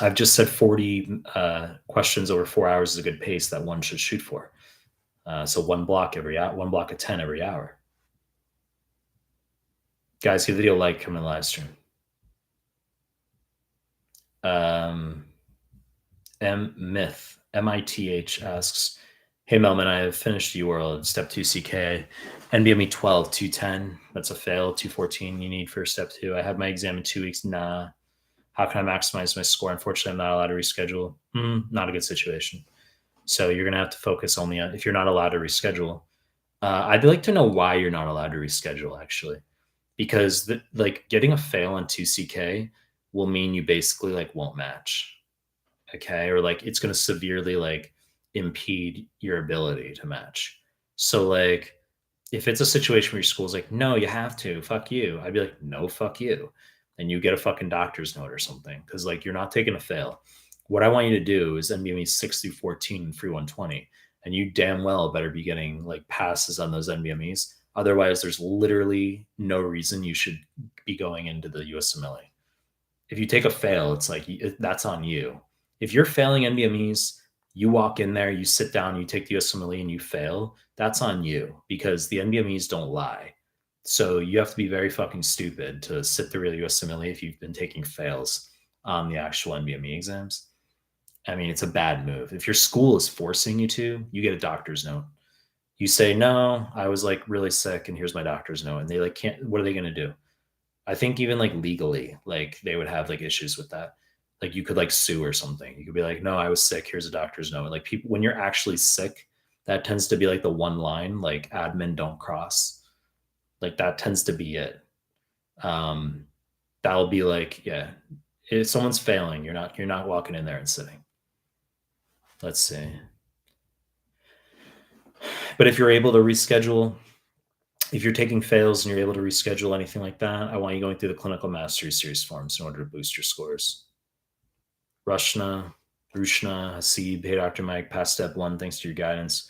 I've just said 40 questions over 4 hours is a good pace that one should shoot for. So one block of 10 every hour. Guys, give the video a like, come in the live stream. Myth, MITH asks, hey Melman, I have finished UWorld, step 2 CK, NBME 12, 210. That's a fail, 214 you need for step 2. I had my exam in 2 weeks. Nah. How can I maximize my score? Unfortunately, I'm not allowed to reschedule. Not a good situation. So you're going to have to focus only on, if you're not allowed to reschedule. I'd like to know why you're not allowed to reschedule, actually. Because getting a fail on 2CK will mean you basically won't match. Okay. Or it's going to severely impede your ability to match. So if it's a situation where your school's like, no, you have to, fuck you. I'd be like, no, fuck you. And you get a fucking doctor's note or something. Cause you're not taking a fail. What I want you to do is NBME 6 through 14 and free 120. And you damn well better be getting passes on those NBMEs. Otherwise, there's literally no reason you should be going into the USMLE. If you take a fail, it's that's on you. If you're failing NBMEs, you walk in there, you sit down, you take the USMLE and you fail, that's on you because the NBMEs don't lie. So you have to be very fucking stupid to sit through the USMLE if you've been taking fails on the actual NBME exams. I mean, it's a bad move. If your school is forcing you to, you get a doctor's note. You say, no, I was really sick and here's my doctor's note. And they can't, what are they going to do? I think even legally, they would have issues with that. You could sue or something. You could be no, I was sick. Here's a doctor's note. And people, when you're actually sick, that tends to be the one line, admin don't cross. That tends to be it. That'll be yeah, if someone's failing, you're not walking in there and sitting. Let's see. But if you're able to reschedule, if you're taking fails and you're able to reschedule anything like that, I want you going through the clinical mastery series forms in order to boost your scores. Rushna, Hasib, hey Dr. Mike, past step 1, thanks to your guidance.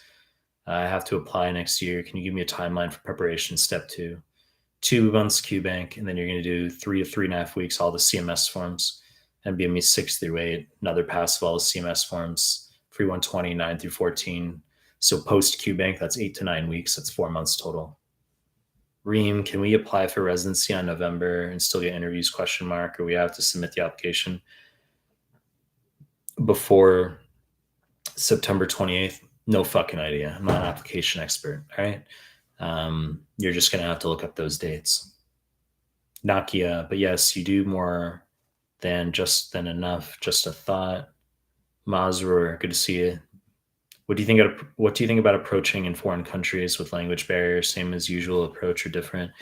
I have to apply next year. Can you give me a timeline for preparation? Step 2, 2 months QBank, and then you're going to do 3 to 3.5 weeks, all the CMS forms, NBME 6 through 8, another pass of all the CMS forms, free 120, 9 through 14. So post QBank, that's 8 to 9 weeks. That's 4 months total. Reem, can we apply for residency on November and still get interviews, ? Or we have to submit the application before September 28th? No fucking idea. I'm not an application expert. All right. You're just going to have to look up those dates. Nakia, but yes, you do more than enough. Just a thought. Mazrur, good to see you. What do you think about approaching in foreign countries with language barriers? Same as usual approach or different?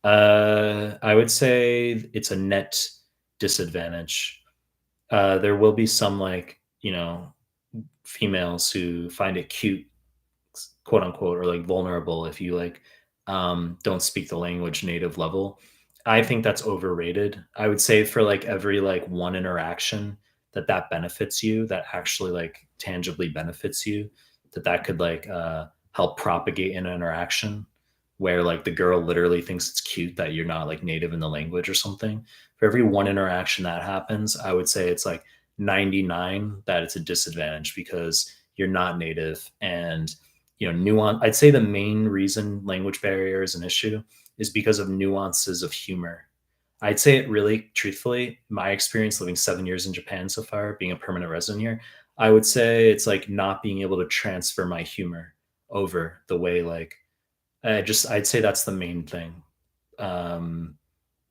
I would say it's a net disadvantage. There will be some females who find it cute, quote unquote, or vulnerable if you don't speak the language native level. I think that's overrated. I would say for every one interaction that benefits you, that actually tangibly benefits you, that could help propagate an interaction where the girl literally thinks it's cute that you're not native in the language or something. For every one interaction that happens, I would say it's 99 that it's a disadvantage because you're not native. And nuance, I'd say the main reason language barrier is an issue is because of nuances of humor. I'd say it really, truthfully, my experience living 7 years in Japan so far, being a permanent resident here, I would say it's not being able to transfer my humor over the way I'd say that's the main thing.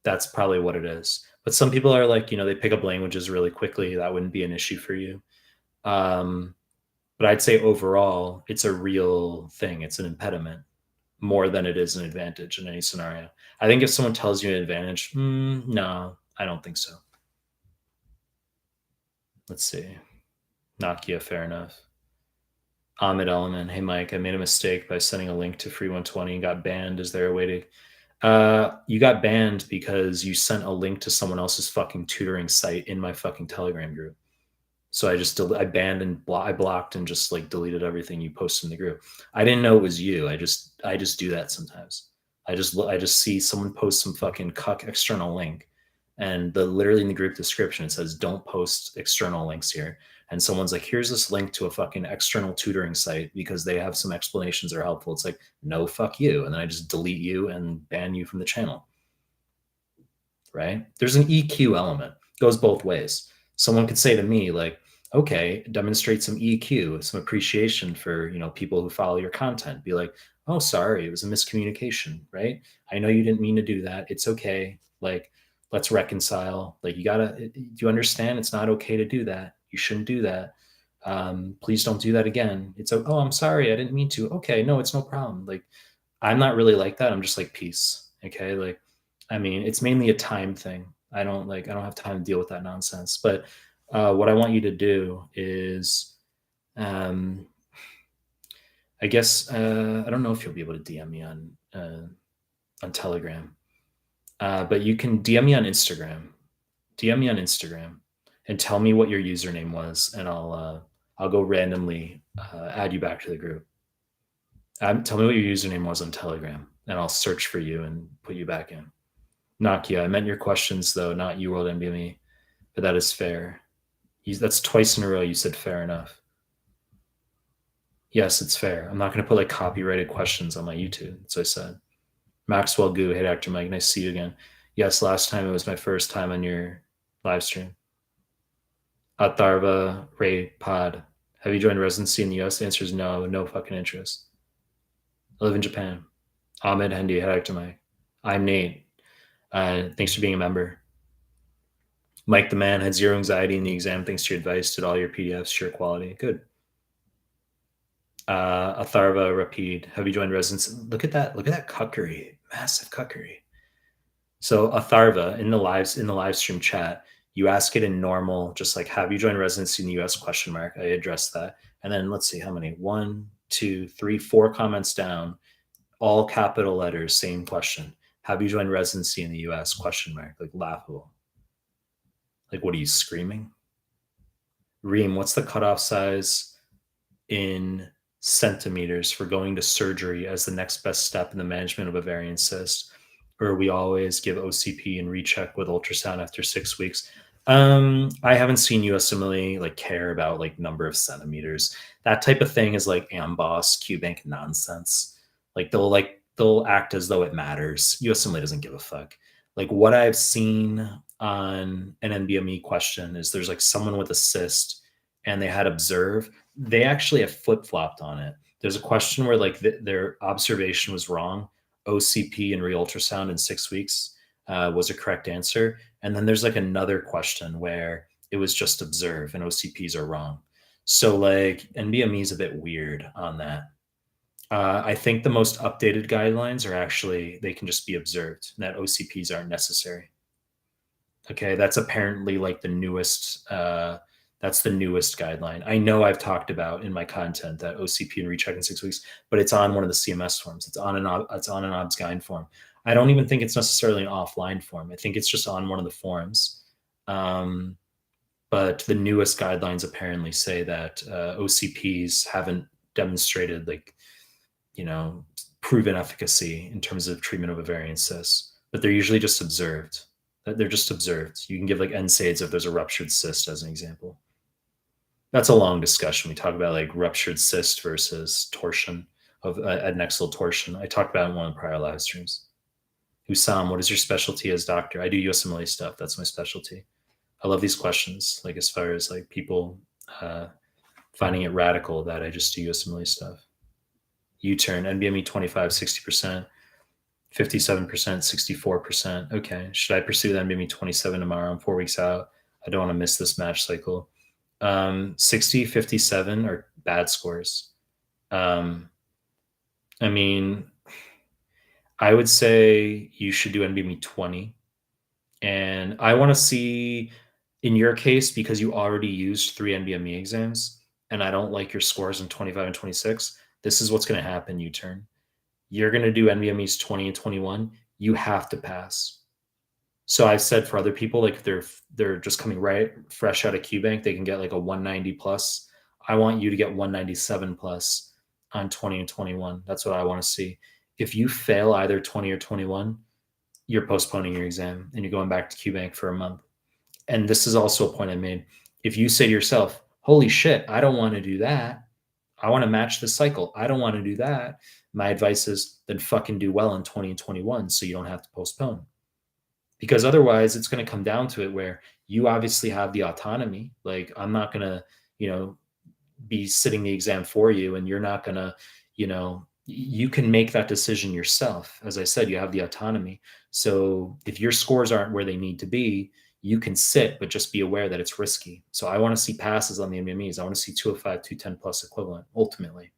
That's probably what it is. But some people are they pick up languages really quickly. That wouldn't be an issue for you. But But I'd say overall, it's a real thing. It's an impediment more than it is an advantage in any scenario. I think if someone tells you an advantage, no, I don't think so. Let's see. Nokia, fair enough. Ahmed Element, hey Mike, I made a mistake by sending a link to Free 120 and got banned. Is there a way to? You got banned because you sent a link to someone else's fucking tutoring site in my fucking Telegram group. So I banned and I blocked and just like deleted everything you posted in the group. I didn't know it was you. I just do that sometimes. I just see someone post some fucking cuck external link, and the literally in the group description it says don't post external links here. And someone's like, here's this link to a fucking external tutoring site because they have some explanations that are helpful. It's like, no, fuck you. And then I just delete you and ban you from the channel. Right? There's an EQ element. It goes both ways. Someone could say to me, like, okay, demonstrate some EQ, some appreciation for, people who follow your content. Be like, oh, sorry, it was a miscommunication, right? I know you didn't mean to do that. It's okay. Like, let's reconcile. Like, do you understand? It's not okay to do that. You shouldn't do that. Please don't do that again. Oh, I'm sorry. I didn't mean to. Okay. No, it's no problem. Like, I'm not really like that. I'm just like, peace. Okay. Like, I mean, it's mainly a time thing. I don't have time to deal with that nonsense. But what I want you to do is, um, I guess, I don't know if you'll be able to DM me on Telegram, but you can DM me on Instagram. DM me on Instagram and tell me what your username was, and I'll go randomly add you back to the group. Tell me what your username was on Telegram, and I'll search for you and put you back in. Nokia, I meant your questions though, not you World NBME, but that is fair. That's twice in a row you said fair enough. Yes, it's fair. I'm not going to put like copyrighted questions on my YouTube. That's what I said. Maxwell Goo, hey Dr. Mike, nice to see you again. Yes, last time it was my first time on your live stream. Atharva Ray Pod, have you joined residency in the US? The answer is no, no fucking interest. I live in Japan. Ahmed Hendi, hey Dr. Mike. I'm Nate. Thanks for being a member. Mike the man had zero anxiety in the exam thanks to your advice. Did all your PDFs sure quality? Good. Atharva Rapid, have you joined residency? Look at that cuckery, massive cuckery. So Atharva in the live stream chat, you ask it in normal, just like have you joined residency in the US ? I addressed that. And then let's see how many. 1, 2, 3, 4 comments down, all capital letters, same question. Have you joined residency in the US ? Like laughable. Like, what are you screaming? Reem, what's the cutoff size in centimeters for going to surgery as the next best step in the management of ovarian cyst? Or we always give OCP and recheck with ultrasound after 6 weeks? I haven't seen USMLE like care about like number of centimeters. That type of thing is like Amboss, QBank nonsense. Like they'll act as though it matters. USMLE doesn't give a fuck. Like what I've seen on an NBME question is there's like someone with a cyst and they had observe. They actually have flip-flopped on it. There's a question where like their observation was wrong. OCP and re-ultrasound in 6 weeks was a correct answer. And then there's like another question where it was just observe and OCPs are wrong. So like NBME is a bit weird on that. I think the most updated guidelines are actually, they can just be observed, and that OCPs aren't necessary. Okay, that's apparently like the newest, that's the newest guideline. I know I've talked about in my content that OCP and recheck in 6 weeks, but it's on one of the CMS forms. It's on an OBS-GYN form. I don't even think it's necessarily an offline form. I think it's just on one of the forms. But the newest guidelines apparently say that OCPs haven't demonstrated like, proven efficacy in terms of treatment of ovarian cysts, but they're usually just observed. They're just observed. You can give like NSAIDs if there's a ruptured cyst as an example. That's a long discussion. We talk about like ruptured cyst versus torsion of adnexal torsion. I talked about it in one of the prior live streams. Hussam, what is your specialty as doctor? I do USMLE stuff. That's my specialty. I love these questions. Like as far as like people finding it radical that I just do USMLE stuff. U-turn, NBME 25, 60%, 57%, 64%. Okay. Should I pursue the NBME 27 tomorrow? I'm 4 weeks out. I don't want to miss this match cycle. 60, 57 are bad scores. Um, I mean, I would say you should do NBME 20. And I want to see, in your case, because you already used 3 NBME exams, and I don't like your scores in 25 and 26, this is what's going to happen, U turn. You're going to do NBMEs 20 and 21. You have to pass. So I've said for other people, like they're just coming right fresh out of QBank, they can get like a 190 plus. I want you to get 197 plus on 20 and 21. That's what I want to see. If you fail either 20 or 21, you're postponing your exam and you're going back to QBank for a month. And this is also a point I made. If you say to yourself, holy shit, I don't want to do that. I want to match the cycle. I don't want to do that. My advice is then fucking do well in 20 and 21 so you don't have to postpone. Because otherwise it's going to come down to it where you obviously have the autonomy. Like I'm not going to, be sitting the exam for you, and you're not going to, you can make that decision yourself. As I said, you have the autonomy. So if your scores aren't where they need to be, you can sit, but just be aware that it's risky. So I want to see passes on the NBMEs. I want to see 205, 210 plus equivalent ultimately.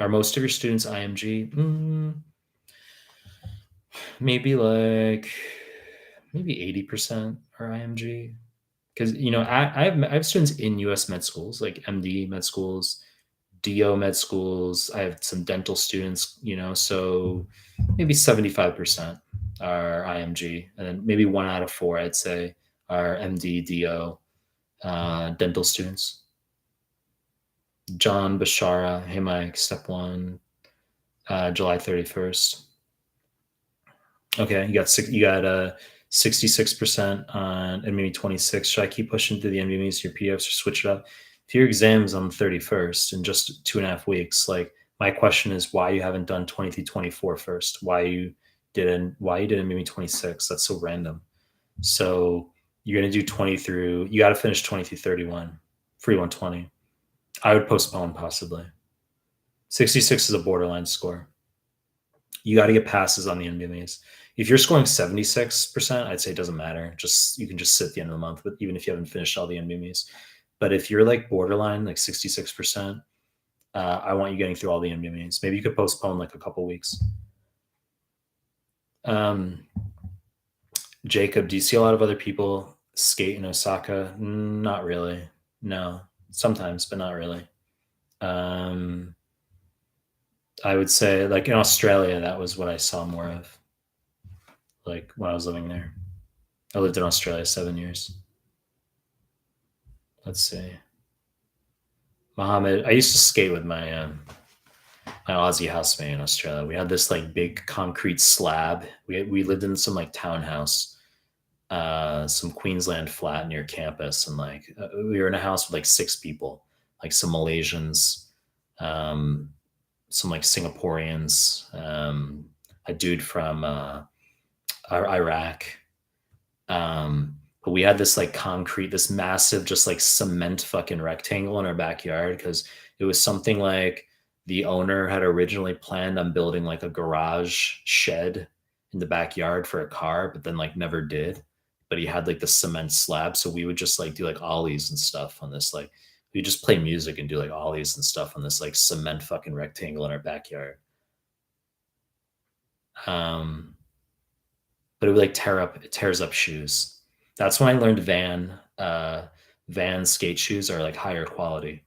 Are most of your students IMG? Maybe 80% are IMG. Because I have students in US med schools, like MD med schools, DO med schools. I have some dental students, so maybe 75% are IMG, and then maybe 1 out of 4, I'd say, are MD, DO, dental students. John Bashara, hey Mike, step 1, July 31st. Okay, you got 66% on and maybe 26. Should I keep pushing through the NBMEs to your PDFs or switch it up? If your exam's on the 31st in just 2.5 weeks, like my question is why you haven't done 20 through 24 first? Why you didn't maybe 26? That's so random. So you're gonna do 20 through, you gotta finish 20 through 31, free 120. I would postpone possibly. 66 is a borderline score. You got to get passes on the NBMEs. If you're scoring 76%, I'd say it doesn't matter. You can just sit at the end of the month, but even if you haven't finished all the NBMEs. But if you're like borderline, like 66%, I want you getting through all the NBMEs. Maybe you could postpone like a couple weeks. Jacob, do you see a lot of other people skate in Osaka? Not really. No, sometimes, but not really. I would say like in Australia, that was what I saw more of. Like when I was living there. I lived in Australia 7 years. Let's see. Mohammed, I used to skate with my my Aussie housemate in Australia. We had this like big concrete slab. We lived in some like townhouse, some Queensland flat near campus, and like we were in a house with like 6 people, like some Malaysians, some like Singaporeans, a dude from Iraq. But we had this like concrete, this massive, just like cement fucking rectangle in our backyard because it was something like the owner had originally planned on building like a garage shed in the backyard for a car, but then like never did. But he had like the cement slab. So we would just like do like ollies and stuff on this, like, we just play music and do like ollies and stuff on this like cement fucking rectangle in our backyard. But it would like it tears up shoes. That's when I learned Van skate shoes are like higher quality.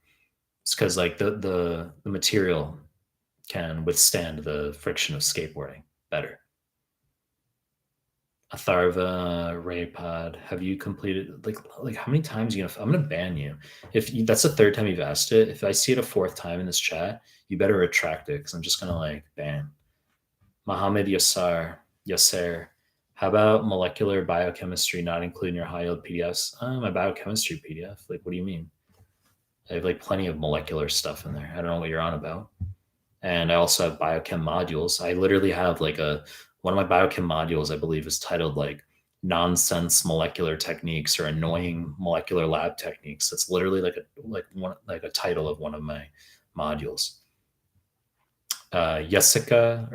It's because like the material can withstand the friction of skateboarding better. Atharva Raypod, have you completed like how many times are you gonna? I'm gonna ban you if that's the 3rd time you've asked it. If I see it a 4th time in this chat, you better retract it because I'm just gonna like ban. Mohammed Yasser, how about molecular biochemistry not including your high yield PDFs? My biochemistry PDF. Like, what do you mean? I have like plenty of molecular stuff in there. I don't know what you're on about. And I also have biochem modules. I literally have like one of my biochem modules, I believe, is titled like nonsense molecular techniques or annoying molecular lab techniques. That's literally like a title of one of my modules. Jessica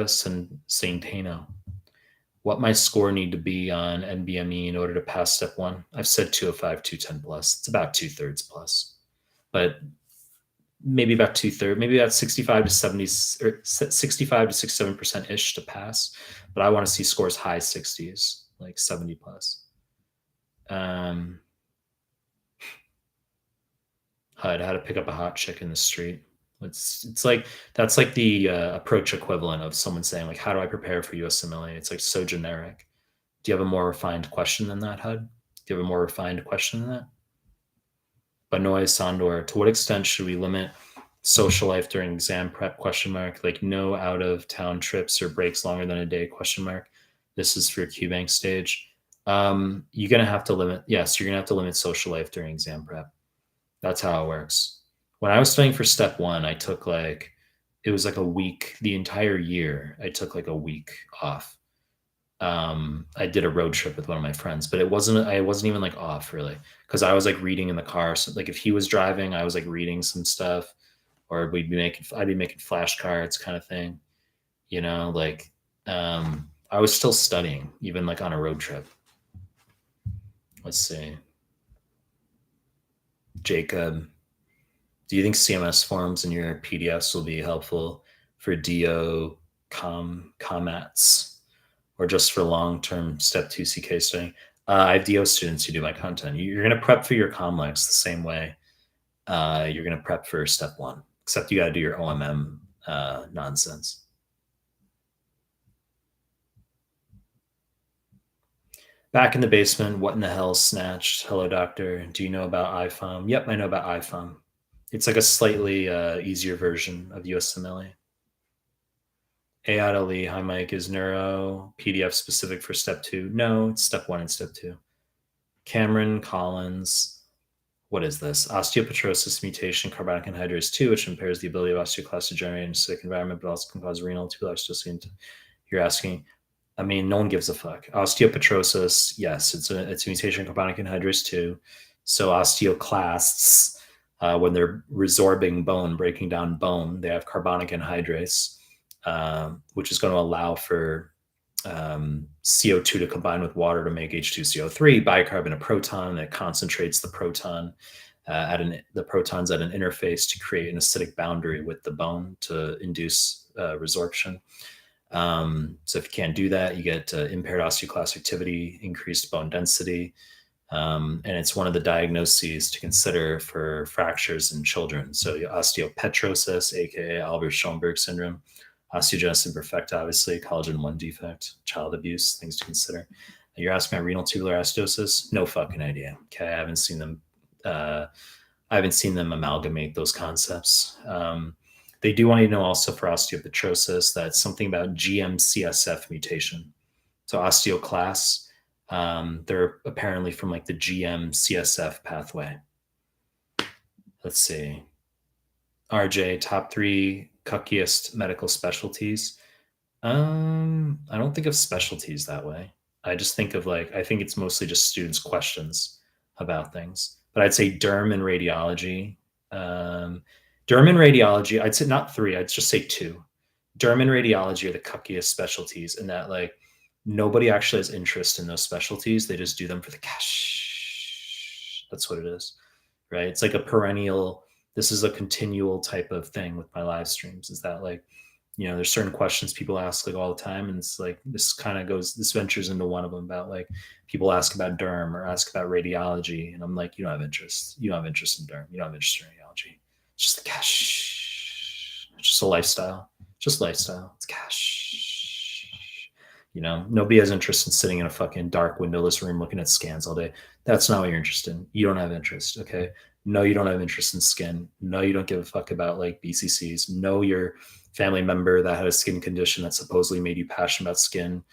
Santano. what my score need to be on NBME in order to pass step one. I've said 205, 210 plus. It's about 2/3 plus, but maybe about 2/3, maybe about 65 to 70 or 65 to 67% ish to pass. But I want to see scores high 60s, like 70 plus. HUD, how to pick up a hot chick in the street. It's like that's like the approach equivalent of someone saying like, "How do I prepare for USMLE?" It's like so generic. Do you have a more refined question than that, HUD? Do you have a more refined question than that? Benoit Sandor, to what extent should we limit social life during exam prep? Question mark. Like no out of town trips or breaks longer than a day? Question mark. This is for your QBank stage. You're gonna have to limit. Yes, you're gonna have to limit social life during exam prep. That's how it works. When I was studying for step one, I took like it was like a week. The entire year, I took like a week off. I did a road trip with one of my friends, but it wasn't. I wasn't even like off really because I was like reading in the car. So like if he was driving, I was like reading some stuff, or we'd be making. I'd be making flashcards, kind of thing. You know, like I was still studying even like on a road trip. Let's see, Jacob. Do you think CMS forms in your PDFs will be helpful for DO comats or just for long-term step 2 CK studying? I have DO students who do my content. You're going to prep for your comlex the same way you're going to prep for step one, except you got to do your OMM nonsense. Back in the basement, what in the hell snatched? Hello, doctor. Do you know about IFOM? Yep, I know about IFOM. It's like a slightly easier version of USMLE. AILE, hi Mike, is neuro PDF specific for step two? No, it's step one and step two. Cameron Collins, what is this? Osteopetrosis mutation, carbonic anhydrase 2, which impairs the ability of osteoclasts to generate in a acidic environment, but also can cause renal tubular osteosis. You're asking, I mean, no one gives a fuck. Osteopetrosis, yes, it's a mutation in carbonic anhydrase 2. So osteoclasts, when they're resorbing bone, breaking down bone, they have carbonic anhydrase, which is going to allow for CO2 to combine with water to make H2CO3, bicarbonate a proton that concentrates the proton the protons at an interface to create an acidic boundary with the bone to induce resorption. So if you can't do that, you get impaired osteoclast activity, increased bone density, and it's one of the diagnoses to consider for fractures in children. So osteopetrosis, aka Albert-Schoenberg syndrome, osteogenesis imperfecta, obviously, collagen 1 defect, child abuse, things to consider. You're asking about renal tubular acidosis? No fucking idea. Okay, I haven't seen them. I haven't seen them amalgamate those concepts. They do want you to know also for osteopetrosis that something about GM-CSF mutation. So osteoclasts, they're apparently from like the GM-CSF pathway. Let's see. RJ, top 3 cuckiest medical specialties. I don't think of specialties that way. I just think of like, I think it's mostly just students' questions about things. But I'd say derm and radiology. Derm and radiology, I'd say not 3, I'd just say 2. Derm and radiology are the cuckiest specialties in that like nobody actually has interest in those specialties. They just do them for the cash. That's what it is, right? It's like a perennial, this is a continual type of thing with my live streams is that like, you know, there's certain questions people ask like all the time. And it's like, this kind of goes, this ventures into one of them about like people ask about derm or ask about radiology. And I'm like, you don't have interest. You don't have interest in derm. You don't have interest in radiology. It's just the cash. It's just a lifestyle. Just lifestyle. It's cash. You know, nobody has interest in sitting in a fucking dark windowless room looking at scans all day. That's not what you're interested in. You don't have interest. Okay. No, you don't have interest in skin. No, you don't give a fuck about like BCCs. No, your family member that had a skin condition that supposedly made you passionate about skin.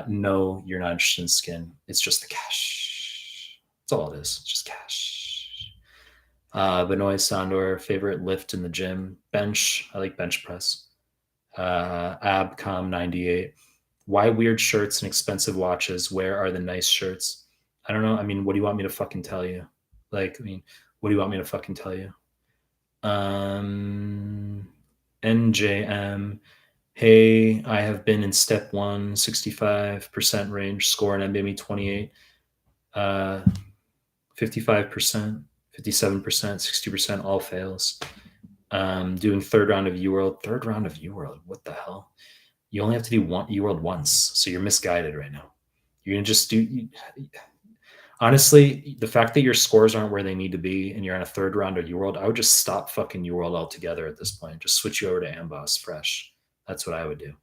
No, you're not interested in skin. It's just the cash. That's all it is. It's just cash. Benoit Sandor, favorite lift in the gym? Bench. I like bench press. Abcom 98. Why weird shirts and expensive watches? Where are the nice shirts? I don't know. I mean, what do you want me to fucking tell you? Like, I mean, what do you want me to fucking tell you? NJM. Hey, I have been in step one, 65% range, score an MBME 28, 55%, 57%, 60%, all fails. Doing third round of UWorld. Third round of UWorld. What the hell? You only have to do one UWorld once, so you're misguided right now. You're gonna just do. Honestly, the fact that your scores aren't where they need to be and you're on a third round of UWorld, I would just stop fucking UWorld altogether at this point. Just switch you over to Amboss fresh. That's what I would do.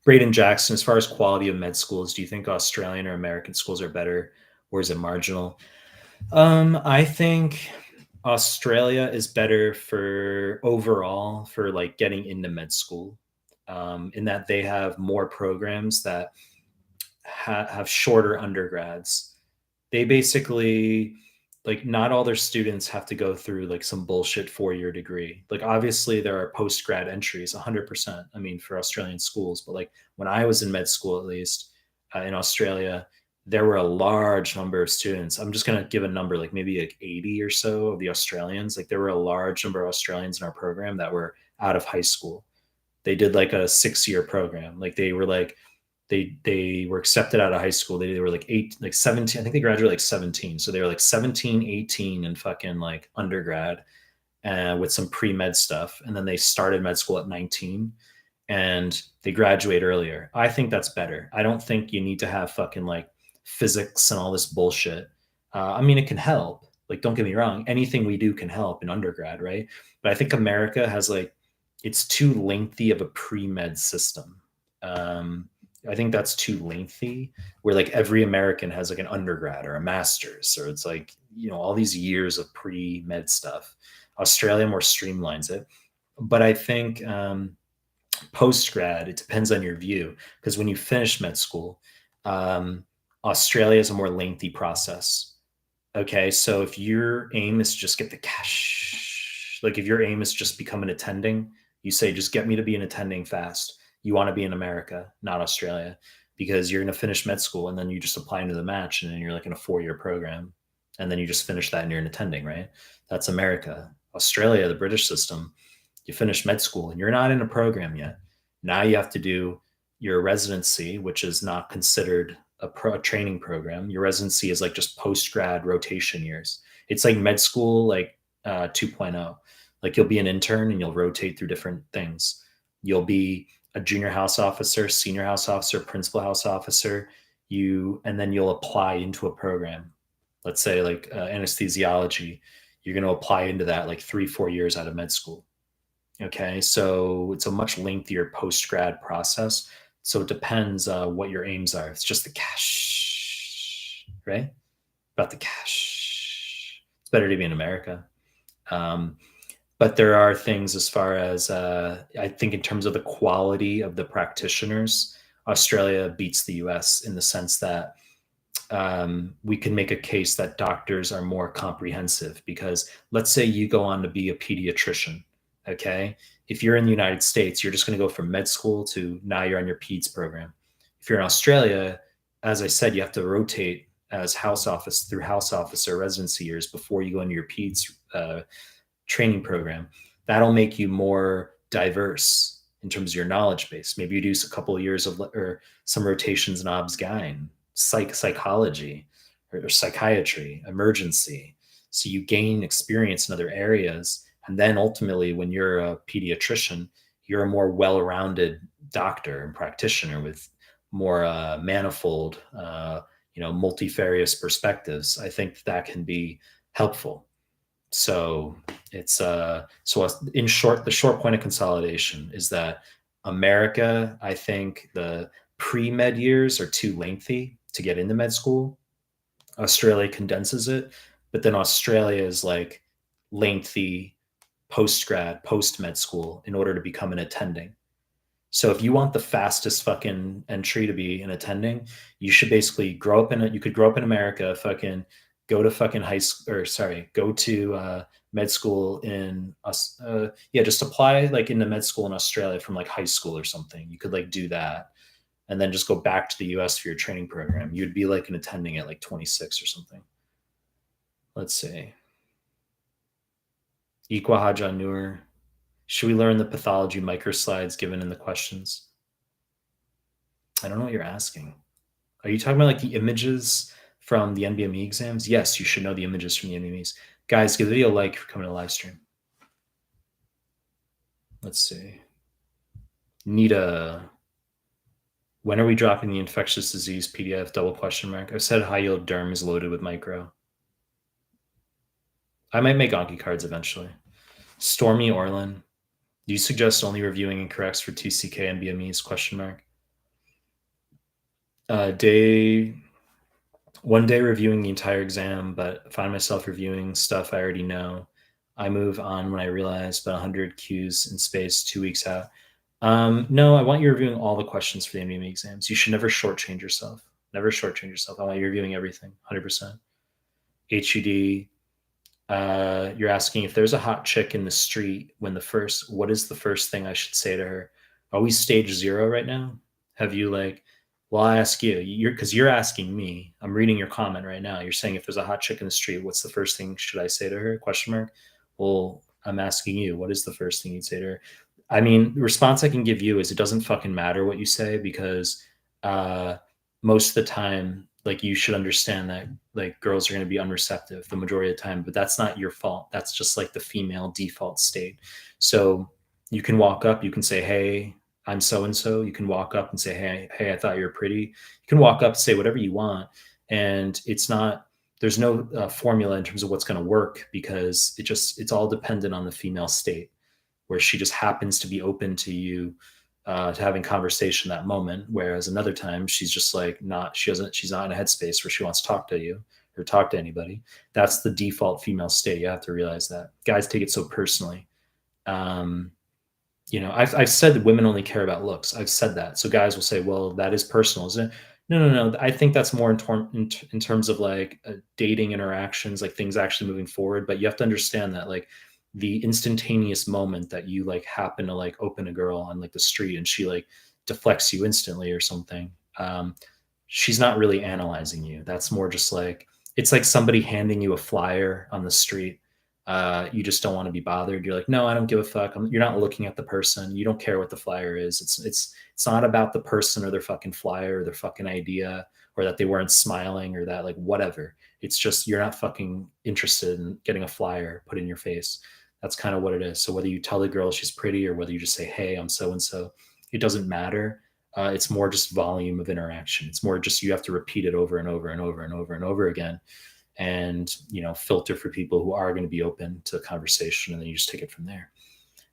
Braden Jackson, as far as quality of med schools, do you think Australian or American schools are better, or is it marginal? I think Australia is better for overall for like getting into med school, in that they have more programs that have shorter undergrads. They basically like not all their students have to go through like some bullshit 4-year degree. Like obviously there are post grad entries 100%. I mean for Australian schools, but like when I was in med school at least in Australia, there were a large number of students. I'm just going to give a number like maybe like 80 or so of the Australians. Like there were a large number of Australians in our program that were out of high school. They did like a 6-year program. Like they were like they were accepted out of high school. They were like 17. I think they graduated like 17. So they were like 17, 18 and fucking like undergrad with some pre-med stuff. And then they started med school at 19 and they graduate earlier. I think that's better. I don't think you need to have fucking like physics and all this bullshit. I mean, it can help. Like, don't get me wrong. Anything we do can help in undergrad, right? But I think America has like, it's too lengthy of a pre-med system. Um, I think that's too lengthy. Where like every American has like an undergrad or a master's, or it's like all these years of pre med stuff. Australia more streamlines it, but I think post grad it depends on your view because when you finish med school, um, Australia is a more lengthy process. Okay, so if your aim is just get the cash, like if your aim is just become an attending, you say just get me to be an attending fast. You want to be in America, not Australia, because you're going to finish med school and then you just apply into the match and then you're like in a 4-year program and then you just finish that and you're an attending, right? That's America. Australia, the British system, you finish med school and you're not in a program yet. Now you have to do your residency, which is not considered a training program. Your residency is like just post grad rotation years. It's like med school, like 2.0. Like you'll be an intern and you'll rotate through different things. You'll be a junior house officer, senior house officer, principal house officer. And then you'll apply into a program. Let's say like anesthesiology. You're going to apply into that like 3-4 years out of med school. Okay, so it's a much lengthier post grad process. So it depends what your aims are. It's just the cash, right? About the cash. It's better to be in America. Um, but there are things as far as I think in terms of the quality of the practitioners, Australia beats the US in the sense that we can make a case that doctors are more comprehensive because let's say you go on to be a pediatrician. Okay. If you're in the United States, you're just going to go from med school to now you're on your PEDS program. If you're in Australia, as I said, you have to rotate as house office through house officer residency years before you go into your PEDS training program. That'll make you more diverse in terms of your knowledge base. Maybe you do a couple of years of or some rotations in obs-gyn, psychology, or psychiatry, emergency. So you gain experience in other areas. And then ultimately, when you're a pediatrician, you're a more well-rounded doctor and practitioner with more manifold, multifarious perspectives. I think that can be helpful. So it's in short, the short point of consolidation is that America, I think the pre-med years are too lengthy to get into med school. Australia condenses it, but then Australia is like lengthy post grad, post med school in order to become an attending. So if you want the fastest fucking entry to be an attending, you should basically grow up in it. You could grow up in America, fucking go to fucking high school, or sorry, go to med school in us. Yeah, just apply like into med school in Australia from like high school or something. You could like do that and then just go back to the US for your training program. You'd be like an attending at like 26 or something. Let's see. Iqua Hajanur. Should we learn the pathology microslides given in the questions? I don't know what you're asking. Are you talking about like the images from the NBME exams? Yes, you should know the images from the NBMEs. Guys, give the video a like for coming to the live stream. Let's see. Nita, when are we dropping the infectious disease PDF double question mark? I've said high yield derm is loaded with micro. I might make Anki cards eventually. Stormy Orlin, do you suggest only reviewing incorrects for TCK and BMEs? Question mark. One day reviewing the entire exam, but find myself reviewing stuff I already know. I move on when I realize about 100 Qs in space 2 weeks out. No, I want you reviewing all the questions for the NBME exams. You should never shortchange yourself. Never shortchange yourself. I want you reviewing everything, 100%. HUD, you're asking if there's a hot chick in the street what is the first thing I should say to her? Are we stage 0 right now? Have you well, I ask because you're asking me. I'm reading your comment right now. You're saying if there's a hot chick in the street, what's the first thing should I say to her? Question mark. Well, I'm asking you, what is the first thing you'd say to her? I mean, the response I can give you is it doesn't fucking matter what you say because most of the time, you should understand that girls are going to be unreceptive the majority of the time, but that's not your fault. That's just the female default state. So you can walk up, you can say, hey, I'm so and so. You can walk up and say, hey, I thought you were pretty. You can walk up and say whatever you want, and there's no formula in terms of what's going to work because it's all dependent on the female state, where she just happens to be open to you to having conversation that moment, whereas another time she's just she's not in a headspace where she wants to talk to you or talk to anybody. That's the default female state. You have to realize that. Guys take it so personally. I've said that women only care about looks. I've said that. So guys will say, well, that is personal, isn't it? No. I think that's more in terms of dating interactions, things actually moving forward. But you have to understand that the instantaneous moment that you happen to open a girl on the street and she deflects you instantly or something, she's not really analyzing you. That's more just it's like somebody handing you a flyer on the street. You just don't want to be bothered. You're like, no, I don't give a fuck. You're not looking at the person. You don't care what the flyer is. It's not about the person or their fucking flyer or their fucking idea or that they weren't smiling or that whatever. It's just you're not fucking interested in getting a flyer put in your face. That's kind of what it is. So whether you tell the girl she's pretty or whether you just say, hey, I'm so and so, it doesn't matter. It's more just volume of interaction. It's more just you have to repeat it over and over and over and over and over again, and filter for people who are going to be open to conversation, and then you just take it from there.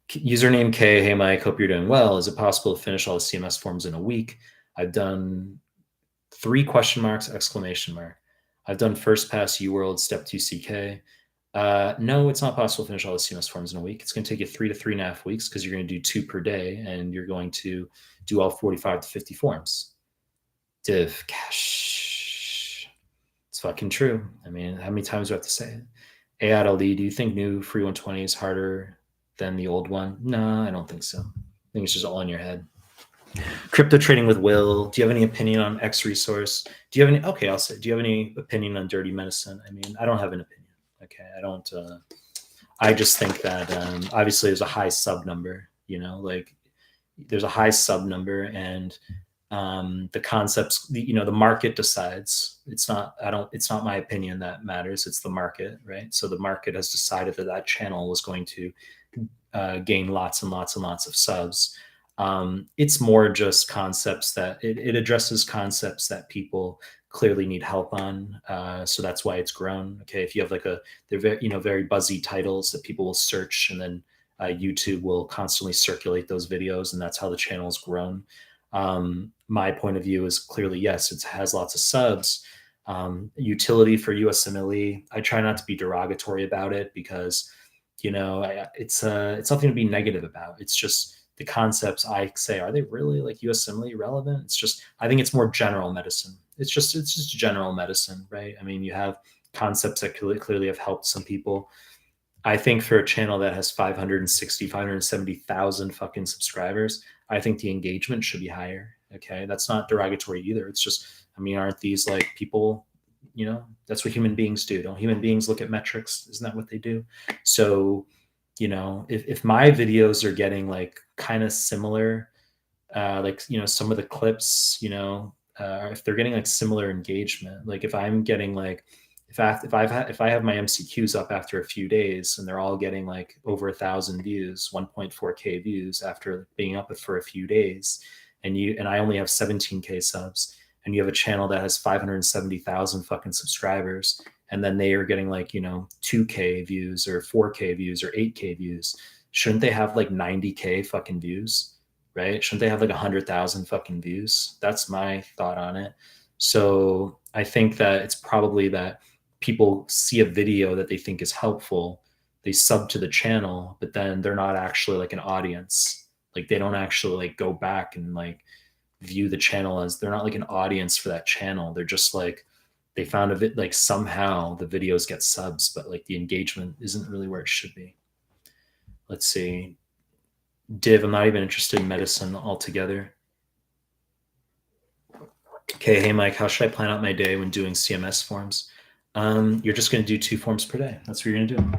Username K, hey Mike, hope you're doing well. Is it possible to finish all the CMS forms in a week? I've done 3 question marks, exclamation mark. I've done first pass UWorld, step 2 CK. No, it's not possible to finish all the CMS forms in a week. It's going to take you 3 to 3.5 weeks because you're going to do 2 per day and you're going to do all 45 to 50 forms. Div, gosh, it's fucking true. I mean, how many times do I have to say it? AILD, do you think new free 120 is harder than the old one? No, I don't think so. I think it's just all in your head. Crypto trading with Will. Do you have any opinion on X resource? Do you have any? Okay, I'll say. Do you have any opinion on dirty medicine? I mean, I don't have an opinion. Okay, I don't. I just think that obviously there's a high sub number. There's a high sub number, and the concepts. The market decides. It's not my opinion that matters. It's the market, right? So the market has decided that channel was going to gain lots and lots and lots of subs. It's more just concepts that it addresses concepts that people clearly need help on. So that's why it's grown. Okay, if you have they're very buzzy titles that people will search, and then YouTube will constantly circulate those videos, and that's how the channel's grown. My point of view is clearly yes, it has lots of subs. Utility for USMLE. I try not to be derogatory about it because it's nothing to be negative about. It's just the concepts I say, are they really USMLE relevant? It's just, I think it's more general medicine. It's just general medicine, right? I mean, you have concepts that clearly have helped some people. I think for a channel that has 570,000 fucking subscribers, I think the engagement should be higher. Okay. That's not derogatory either. It's just, I mean, aren't these people, that's what human beings do. Don't human beings look at metrics? Isn't that what they do? So if my videos are getting like kind of similar, like some of the clips, if they're getting like similar engagement, like if I'm getting like if I have my MCQs up after a few days and they're all getting like over 1,000 views, 1.4K views after being up for a few days, and I only have 17K subs, and you have a channel that has 570,000 fucking subscribers, and then they are getting like 2K views or 4K views or 8K views, shouldn't they have like 90K fucking views? Right? Shouldn't they have like 100,000 fucking views? That's my thought on it. So I think that it's probably that people see a video that they think is helpful, they sub to the channel, but then they're not actually like an audience. Like they don't actually like go back and like view the channel, as they're not like an audience for that channel. They're just like they found a bit like somehow the videos get subs, but like the engagement isn't really where it should be. Let's see. Div, I'm not even interested in medicine altogether. Okay, hey Mike, how should I plan out my day when doing CMS forms? You're just going to do 2 forms per day. That's what you're going to do.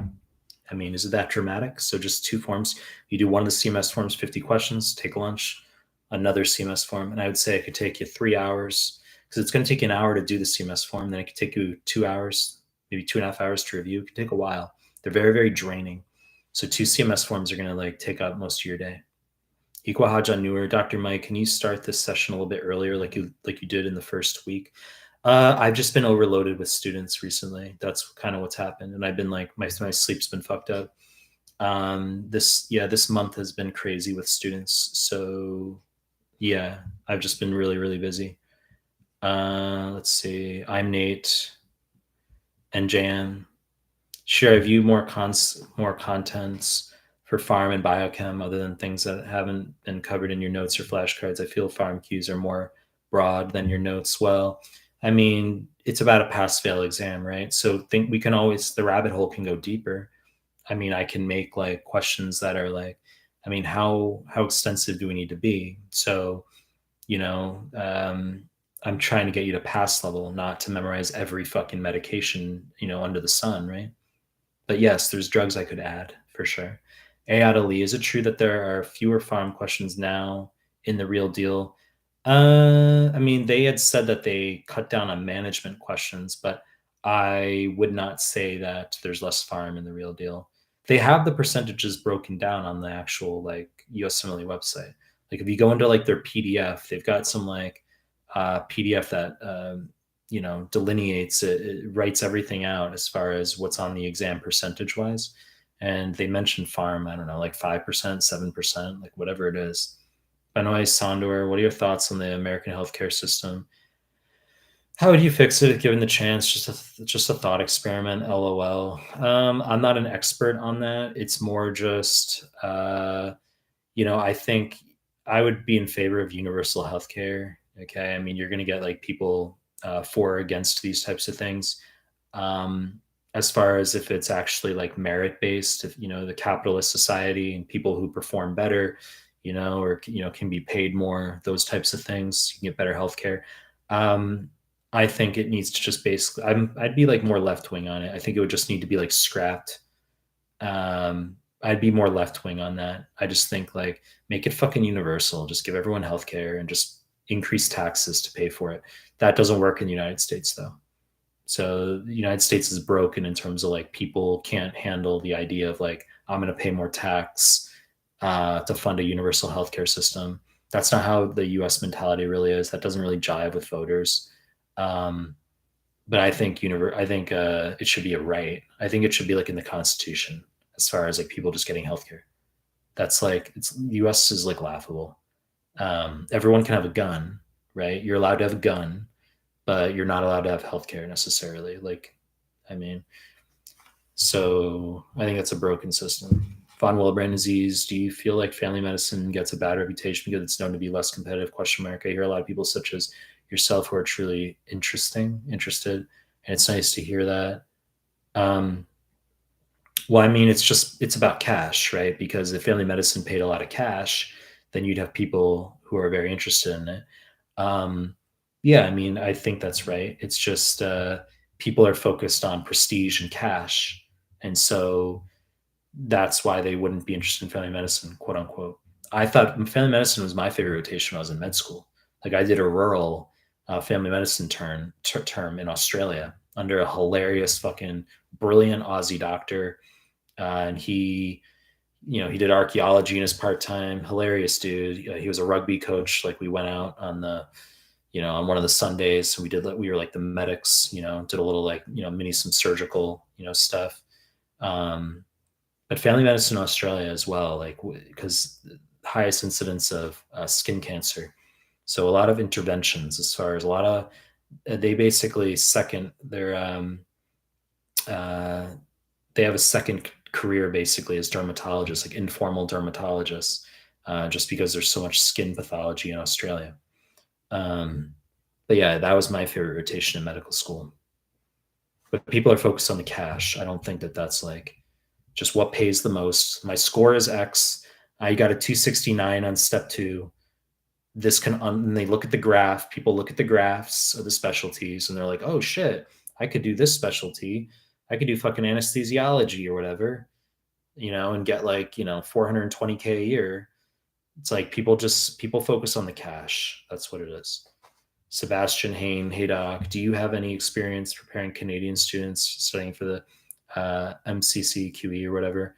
I mean, is it that dramatic? So just 2 forms. You do one of the CMS forms, 50 questions, take a lunch, another CMS form. And I would say it could take you 3 hours, because it's going to take you an hour to do the CMS form. Then it could take you 2 hours, maybe 2.5 hours to review. It could take a while. They're very, very draining. So 2 CMS forms are going to like take up most of your day. Iqua Newer, Dr. Mike, can you start this session a little bit earlier, like you did in the first week? I've just been overloaded with students recently. That's kind of what's happened, and I've been like my sleep's been fucked up. This month has been crazy with students. So yeah, I've just been really really busy. Let's see. I'm Nate and Jan. Share a view more contents for pharm and biochem other than things that haven't been covered in your notes or flashcards. I feel pharm cues are more broad than your notes. Well, I mean, it's about a pass fail exam, right? So think we can always, the rabbit hole can go deeper. I mean, I can make like questions that are like, I mean, how extensive do we need to be? So, you know, I'm trying to get you to pass level, not to memorize every fucking medication, under the sun, right? But yes, there's drugs I could add for sure. Ayatollah, is it true that there are fewer farm questions now in the real deal? I mean, they had said that they cut down on management questions, but I would not say that there's less farm in the real deal. They have the percentages broken down on the actual like USMLE website. Like if you go into like their PDF, they've got some like PDF that delineates it writes everything out as far as what's on the exam percentage wise. And they mentioned farm, I don't know, like 5%, 7%, like whatever it is. Benoit Sondor, what are your thoughts on the American healthcare system? How would you fix it if given the chance? Just a thought experiment, LOL. I'm not an expert on that. It's more just I think I would be in favor of universal healthcare. Okay, I mean, you're going to get like people for or against these types of things. Um, as far as if it's actually like merit based, if the capitalist society and people who perform better, or can be paid more, those types of things, you can get better healthcare. Um, I think it needs to just basically, I'd be like more left wing on it. I think it would just need to be like scrapped. I'd be more left wing on that. I just think like make it fucking universal. Just give everyone healthcare and just increase taxes to pay for it. That doesn't work in the United States though. So the United States is broken in terms of like people can't handle the idea of like I'm going to pay more tax to fund a universal healthcare system. That's not how the U.S. mentality really is. That doesn't really jive with voters. Um, but I think it should be a right. I think it should be like in the Constitution as far as like people just getting healthcare. That's like it's U.S. is like laughable. Everyone can have a gun, right? You're allowed to have a gun, but you're not allowed to have healthcare necessarily. Like, I mean, so I think that's a broken system. Von Willebrand disease. Do you feel like family medicine gets a bad reputation because it's known to be less competitive? Question mark. I hear a lot of people such as yourself who are truly interested, and it's nice to hear that. Well, I mean, it's about cash, right? Because if family medicine paid a lot of cash, then you'd have people who are very interested in it. Um, yeah, I mean, I think that's right. It's just people are focused on prestige and cash, and so that's why they wouldn't be interested in family medicine, quote unquote. I thought family medicine was my favorite rotation when I was in med school. Like I did a rural family medicine term in Australia under a hilarious, fucking brilliant Aussie doctor, and he did archaeology in his part time. Hilarious dude. He was a rugby coach. Like we went out on on one of the Sundays. So we were like the medics. Did a little like mini some surgical stuff. Um, but family medicine in Australia as well, like because highest incidence of skin cancer. So a lot of interventions as far as a lot of they basically second their uh, they have a second career basically as dermatologists, like informal dermatologists, just because there's so much skin pathology in Australia. Um, but yeah, that was my favorite rotation in medical school. But people are focused on the cash. I don't think that that's like just what pays the most. My score is X. I got a 269 on step two. And they look at the graph. People look at the graphs of the specialties and they're like, oh shit, I could do this specialty. I could do fucking anesthesiology or whatever, and get like, 420K a year. It's like people focus on the cash. That's what it is. Sebastian Hain, hey doc, do you have any experience preparing Canadian students studying for the MCC QE or whatever?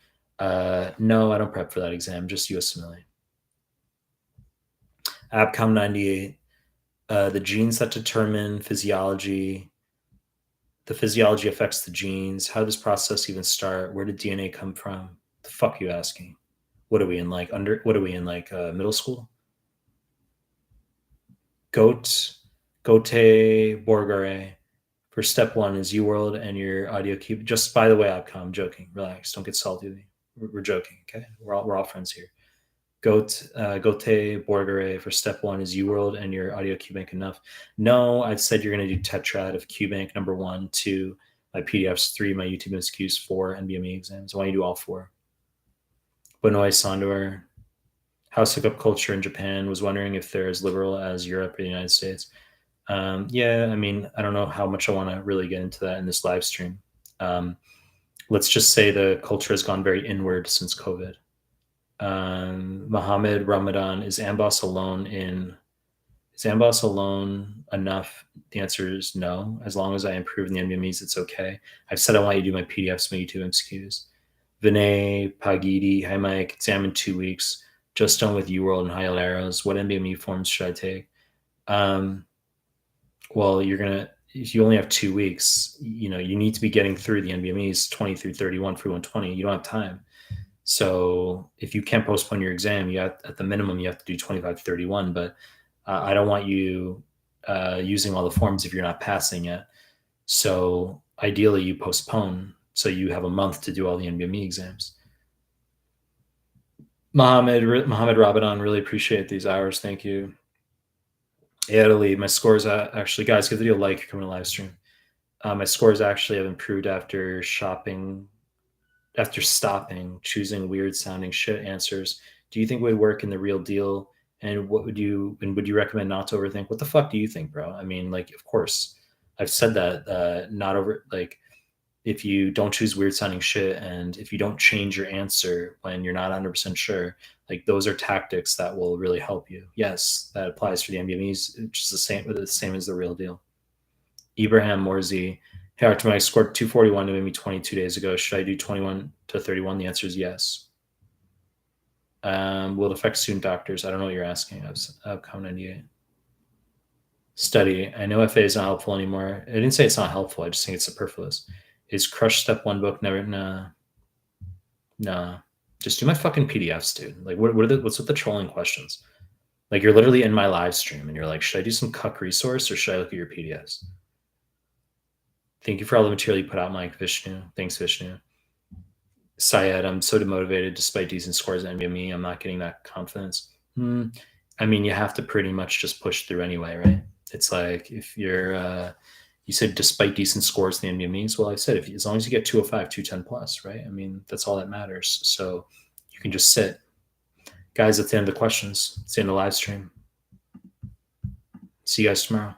No, I don't prep for that exam, just USMLE. ABCOM 98, the genes that determine physiology, the physiology affects the genes. How does this process even start? Where did DNA come from? The fuck are you asking? What are we in like middle school? Gote Borgare. For step one is UWorld and your audio cube. Just by the way, I'm joking. Relax. Don't get salty with me. We're joking. Okay. We're all friends here. Gote Borgare for step one is UWorld and your audio QBank enough. No, I've said you're going to do tetrad of QBank number 1, 2, my PDFs 3, my YouTube MSQs 4, NBME exams. Why don't you do all 4? Benoit Sandor, house hookup culture in Japan. Was wondering if they're as liberal as Europe or the United States. Yeah, I mean, I don't know how much I want to really get into that in this live stream. Let's just say the culture has gone very inward since COVID. Mohammed Ramadan, is Amboss alone enough? The answer is no. As long as I improve in the NBMEs, it's okay. I've said I want you to do my PDFs, my YouTube MCQs. Vinay Pagidi, hi Mike, exam in 2 weeks. Just done with UWorld and high arrows. What NBME forms should I take? Well, if you only have 2 weeks, you need to be getting through the NBMEs 20 through 31 for 120. You don't have time. So if you can't postpone your exam, at the minimum, you have to do 25 to 31. But I don't want you using all the forms if you're not passing yet. So ideally, you postpone so you have a month to do all the NBME exams. Mohammed Ramadan, really appreciate these hours. Thank you. Italy, my scores actually, guys, give the video a like. You're coming to live stream. My scores actually have improved after stopping choosing weird sounding shit answers. Do you think it would work in the real deal? And would you recommend not to overthink? What the fuck do you think, bro? I mean, like, of course, I've said that. Not over like, if you don't choose weird sounding shit and if you don't change your answer when you're not 100% sure, like those are tactics that will really help you. Yes, that applies for the MBMEs, which is the same as the real deal. Ibrahim Morzi, hey, Artem, I scored 241 to maybe 22 days ago. Should I do 21 to 31? The answer is yes. Will it affect student doctors? I don't know what you're asking. ABCOM 98. Study. I know FA is not helpful anymore. I didn't say it's not helpful. I just think it's superfluous. Is Crush Step 1 book never? Nah. Just do my fucking PDFs, dude. Like, what's with the trolling questions? Like, you're literally in my live stream and you're like, should I do some cuck resource or should I look at your PDFs? Thank you for all the material you put out, Mike. Vishnu. Thanks, Vishnu. Syed, I'm so demotivated despite decent scores at NBME. I'm not getting that confidence. I mean, you have to pretty much just push through anyway, right? It's like if you're, you said despite decent scores in the NBMEs. Well, I said as long as you get 205, 210 plus, right? I mean, that's all that matters. So you can just sit. Guys, that's the end of the questions. It's the end of the live stream. See you guys tomorrow.